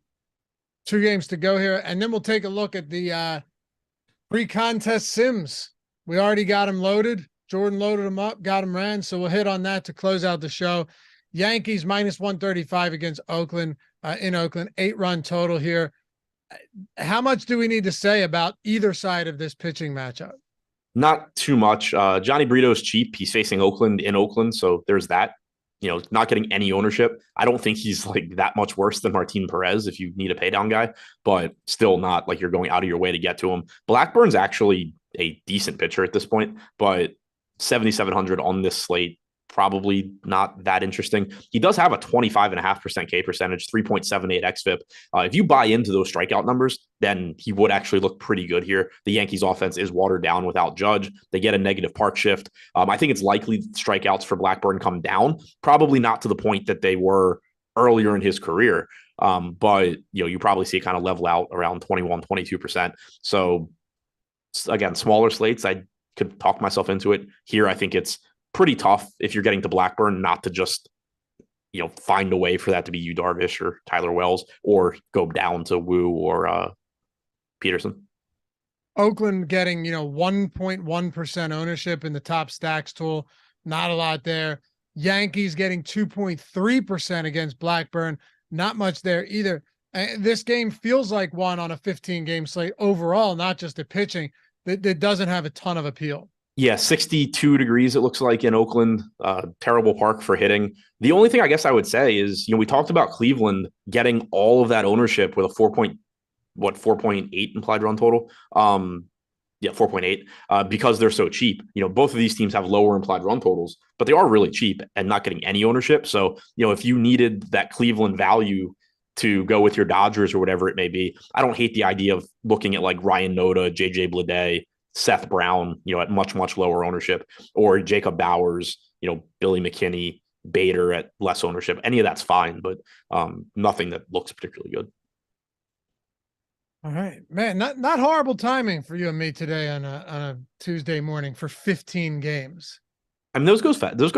2 games to go here, and then we'll take a look at the pre-contest sims. We already got them loaded. Jordan loaded them up, got them ran, so we'll hit on that to close out the show. Yankees minus 135 against Oakland, in Oakland, 8-run total here. How much do we need to say about either side of this pitching matchup? Not too much. Johnny Brito's cheap. He's facing Oakland in Oakland, so there's that. Not getting any ownership. I don't think he's like that much worse than Martin Perez if you need a pay down guy, but still not like you're going out of your way to get to him. Blackburn's actually a decent pitcher at this point, but 7,700 on this slate, probably not that interesting. He does have a 25.5% K percentage, 3.78 xFIP. If you buy into those strikeout numbers, then he would actually look pretty good here. The Yankees offense is watered down without Judge. They get a negative park shift. I think it's likely strikeouts for Blackburn come down, probably not to the point that they were earlier in his career. But you probably see it kind of level out around 21, 22%. So again, smaller slates, I could talk myself into it. Here, I think it's pretty tough if you're getting to Blackburn not to just, find a way for that to be Yu Darvish or Tyler Wells or go down to Wu or Peterson. Oakland getting, 1.1% ownership in the top stacks tool. Not a lot there. Yankees getting 2.3% against Blackburn. Not much there either. This game feels like one on a 15-game slate overall, not just the pitching that doesn't have a ton of appeal. Yeah, 62 degrees, it looks like in Oakland. Terrible park for hitting. The only thing I guess I would say is, we talked about Cleveland getting all of that ownership with a 4.8 implied run total. 4.8 because they're so cheap. Both of these teams have lower implied run totals, but they are really cheap and not getting any ownership. So, if you needed that Cleveland value to go with your Dodgers or whatever it may be, I don't hate the idea of looking at like Ryan Noda, JJ Bleday, Seth Brown, at much, much lower ownership, or Jacob Bowers, Billy McKinney, Bader at less ownership. Any of that's fine, but nothing that looks particularly good. All right, man. Not horrible timing for you and me today on a Tuesday morning for 15 games. I mean, those go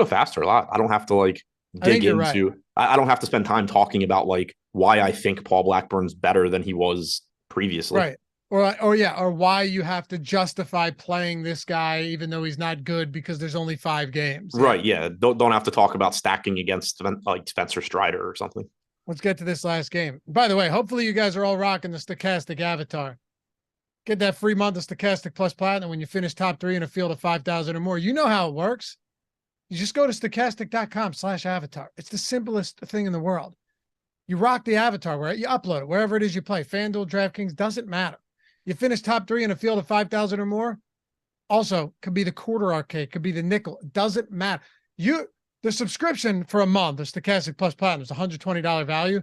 faster a lot. I don't have to like dig into. Right. I don't have to spend time talking about like why I think Paul Blackburn's better than he was previously. Right. Or why you have to justify playing this guy even though he's not good because there's only 5 games. Right. Yeah. Don't have to talk about stacking against like Spencer Strider or something. Let's get to this last game. By the way, hopefully you guys are all rocking the Stochastic avatar. Get that free month of Stochastic Plus Platinum when you finish top 3 in a field of 5,000 or more. You know how it works. You just go to stochastic.com/avatar. It's the simplest thing in the world. You rock the avatar where you upload it, wherever it is you play. FanDuel, DraftKings, doesn't matter. You finish top 3 in a field of 5,000 or more. Also, could be the quarter arcade, could be the nickel. Doesn't matter. The subscription for a month, the Stochastic Plus Platinum, is $120 value.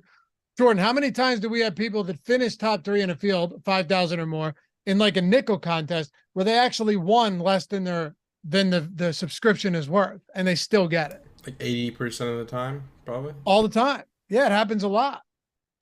Jordan, how many times do we have people that finish top 3 in a field, 5,000 or more, in like a nickel contest where they actually won less than the subscription is worth, and they still get it? Like 80% of the time, probably. All the time. Yeah, it happens a lot.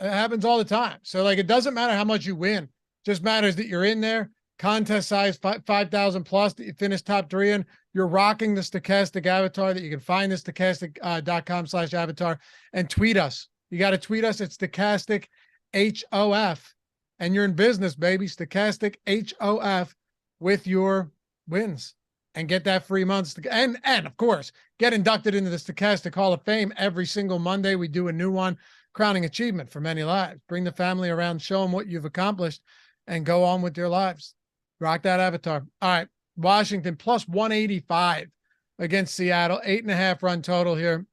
It happens all the time. So like, it doesn't matter how much you win. It just matters that you're in there. Contest size 5,000 plus that you finish top 3 in. You're rocking the Stochastic avatar that you can find this stochastic.com/avatar and tweet us. You got to tweet us. It's Stochastic HOF, and you're in business, baby. Stochastic HOF with your wins and get that free month. And of course, get inducted into the Stochastic Hall of Fame every single Monday. We do a new one, crowning achievement for many lives. Bring the family around, show them what you've accomplished, and go on with your lives. Rock that avatar. All right. Washington plus 185 against Seattle, 8.5 run total here.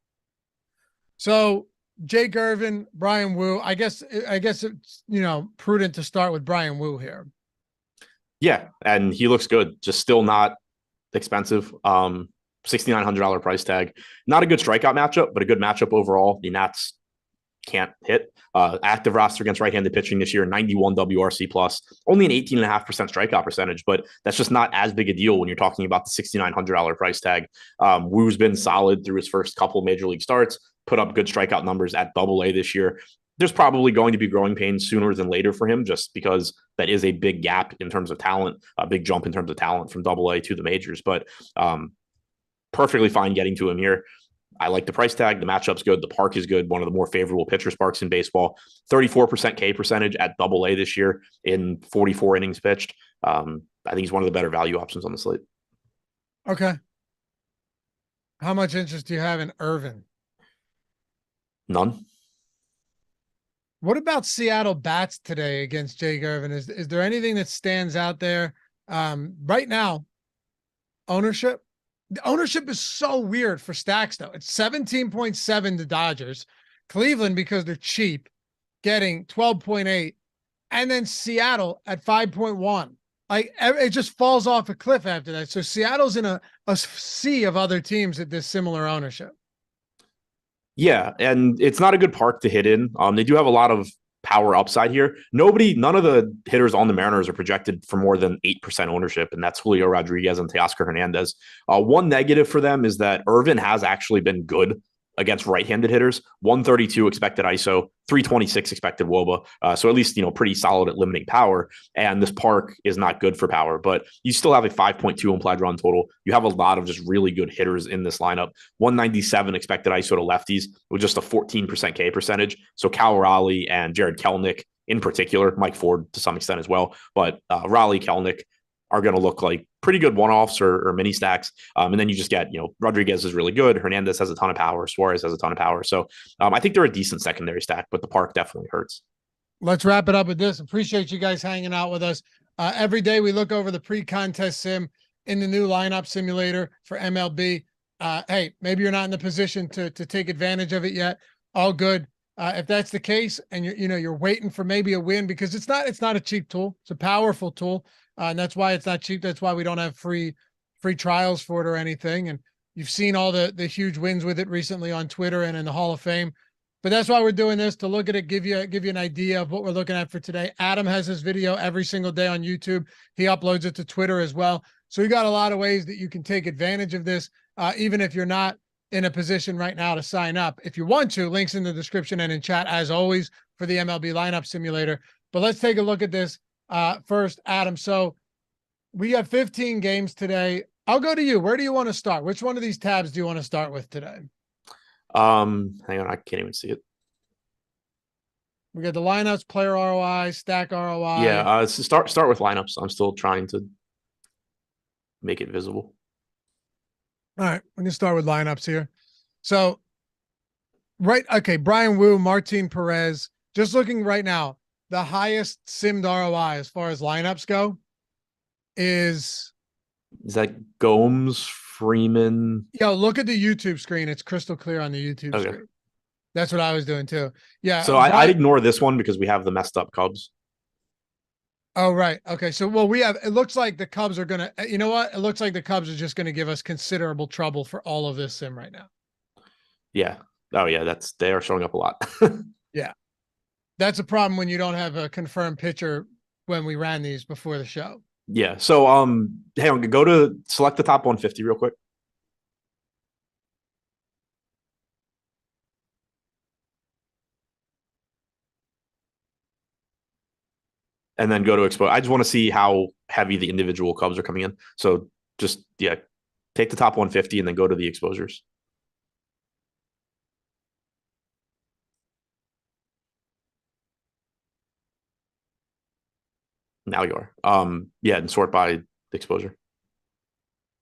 So Jake Irvin, Brian Wu, I guess it's, prudent to start with Brian Wu here. Yeah. And he looks good. Just still not expensive. $6,900 price tag. Not a good strikeout matchup, but a good matchup overall. The Nats can't hit. Active roster against right-handed pitching this year, 91 WRC plus, only an 18.5% strikeout percentage, but that's just not as big a deal when you're talking about the $6,900 price tag. Wu's been solid through his first couple major league starts, put up good strikeout numbers at AA this year. There's probably going to be growing pains sooner than later for him, just because that is a big gap in terms of talent, a big jump in terms of talent from AA to the majors, but perfectly fine getting to him here. I like the price tag. The matchup's good. The park is good. One of the more favorable pitchers parks in baseball. 34% K percentage at AA this year in 44 innings pitched. I think he's one of the better value options on the slate. Okay. How much interest do you have in Irvin? None. What about Seattle bats today against Jake Irvin? Is there anything that stands out there right now? Ownership. The ownership is so weird for stacks, though. It's 17.7 to Dodgers. Cleveland, because they're cheap, getting 12.8. And then Seattle at 5.1. Like, it just falls off a cliff after that. So Seattle's in a sea of other teams at this similar ownership. Yeah, and it's not a good park to hit in. They do have a lot of power upside here. None of the hitters on the Mariners are projected for more than 8% ownership, and that's Julio Rodriguez and Teoscar Hernandez. One negative for them is that Irvin has actually been good against right-handed hitters. 132 expected ISO, 326 expected WOBA. So at least, pretty solid at limiting power. And this park is not good for power, but you still have a 5.2 implied run total. You have a lot of just really good hitters in this lineup. 197 expected ISO to lefties with just a 14% K percentage. So Cal Raleigh and Jared Kelenic in particular, Mike Ford to some extent as well, but Raleigh, Kelenic are going to look like pretty good one-offs or mini stacks. And then you just get, Rodriguez is really good. Hernandez has a ton of power. Suarez has a ton of power. So I think they're a decent secondary stack, but the park definitely hurts. Let's wrap it up with this. Appreciate you guys hanging out with us. Every day we look over the pre-contest sim in the new lineup simulator for MLB. Hey, maybe you're not in the position to take advantage of it yet. All good. If that's the case and you're waiting for maybe a win, because it's not a cheap tool. It's a powerful tool. And that's why it's not cheap. That's why we don't have free trials for it or anything. And you've seen all the huge wins with it recently on Twitter and in the Hall of Fame. But that's why we're doing this, to look at it, give you an idea of what we're looking at for today. Adam has his video every single day on YouTube. He uploads it to Twitter as well. So you got a lot of ways that you can take advantage of this, even if you're not in a position right now to sign up. If you want to, links in the description and in chat, as always, for the MLB lineup simulator. But let's take a look at this first, Adam. So we have 15 games today. I'll go to you. Where do you want to start? Which one of these tabs do you want to start with today? Hang on, I can't even see it. We got the lineups, player ROI, stack ROI. Yeah, start with lineups. I'm still trying to make it visible. All right, we're gonna start with lineups here. So, okay, Brian Wu, Martin Perez. Just looking right now, the highest simmed ROI as far as lineups go is that Gomes, Freeman? Yo, look at the YouTube screen. It's crystal clear on the YouTube screen. That's what I was doing too. Yeah. So I'd ignore this one because we have the messed up Cubs. Oh, right. Okay. So, well, it looks like the Cubs are going to, you know what? It looks like the Cubs are just going to give us considerable trouble for all of this sim right now. Yeah. Oh yeah. they are showing up a lot. Yeah. That's a problem when you don't have a confirmed pitcher when we ran these before the show. Yeah. So, hang on, go to select the top 150 real quick. And then go to expose. I just want to see how heavy the individual Cubs are coming in. So just, take the top 150 and then go to the exposures. Now you are. And sort by exposure.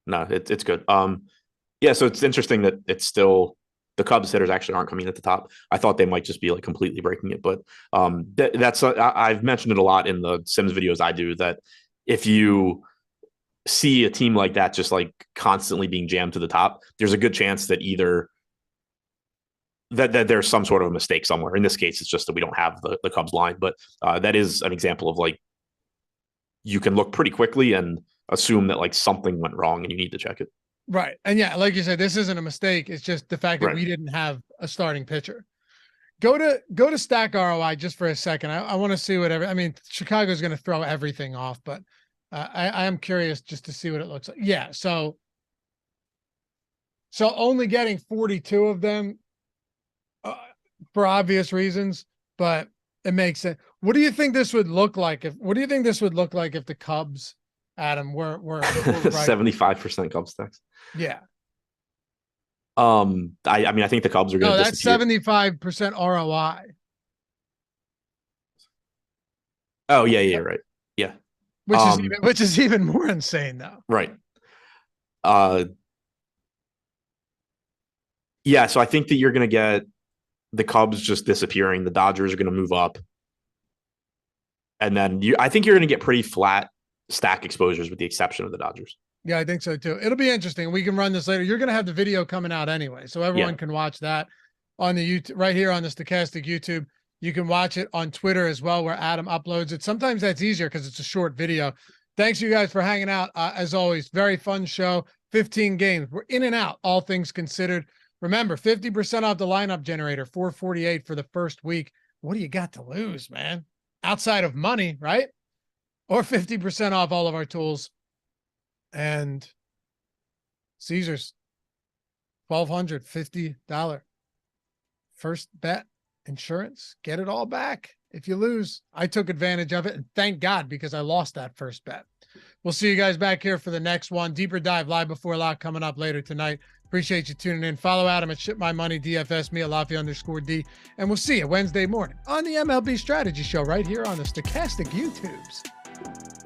No, it's good. So it's interesting that it's still the Cubs hitters actually aren't coming at the top. I thought they might just be like completely breaking it, but I've mentioned it a lot in the Sims videos I do, that if you see a team like that just like constantly being jammed to the top, there's a good chance that either that there's some sort of a mistake somewhere. In this case, it's just that we don't have the Cubs line, but that is an example of like you can look pretty quickly and assume that like something went wrong and you need to check it. Right. And yeah, like you said, this isn't a mistake. It's just the fact that we didn't have a starting pitcher. Go to stack ROI just for a second. I want to see whatever. I mean, Chicago's going to throw everything off, but I am curious just to see what it looks like. Yeah. So only getting 42 of them for obvious reasons, but it makes sense. What do you think this would look like if the Cubs, Adam, were right? 75% Cubs stacks? Yeah. I mean, I think the Cubs are going to that's 75% ROI. Oh yeah, right. Yeah. Which is even more insane though. Right. So I think that you're going to get the Cubs just disappearing. The Dodgers are going to move up. And then I think you're going to get pretty flat stack exposures with the exception of the Dodgers. Yeah, I think so too. It'll be interesting. We can run this later. You're going to have the video coming out anyway, so everyone can watch that on the YouTube, right here on the Stochastic YouTube. You can watch it on Twitter as well, where Adam uploads it. Sometimes that's easier because it's a short video. Thanks you guys for hanging out. As always, very fun show. 15 games. We're in and out, all things considered. Remember, 50% off the lineup generator, $448 for the first week. What do you got to lose, man? Outside of money, right? Or 50% off all of our tools. And Caesars, $1,250 first bet insurance. Get it all back if you lose. I took advantage of it, and thank God, because I lost that first bet. We'll see you guys back here for the next one. Deeper Dive live before lock coming up later tonight. Appreciate you tuning in. Follow Adam at Ship My Money DFS, me at Lafayette_D, and we'll see you Wednesday morning on the MLB Strategy Show right here on the Stochastic YouTubes.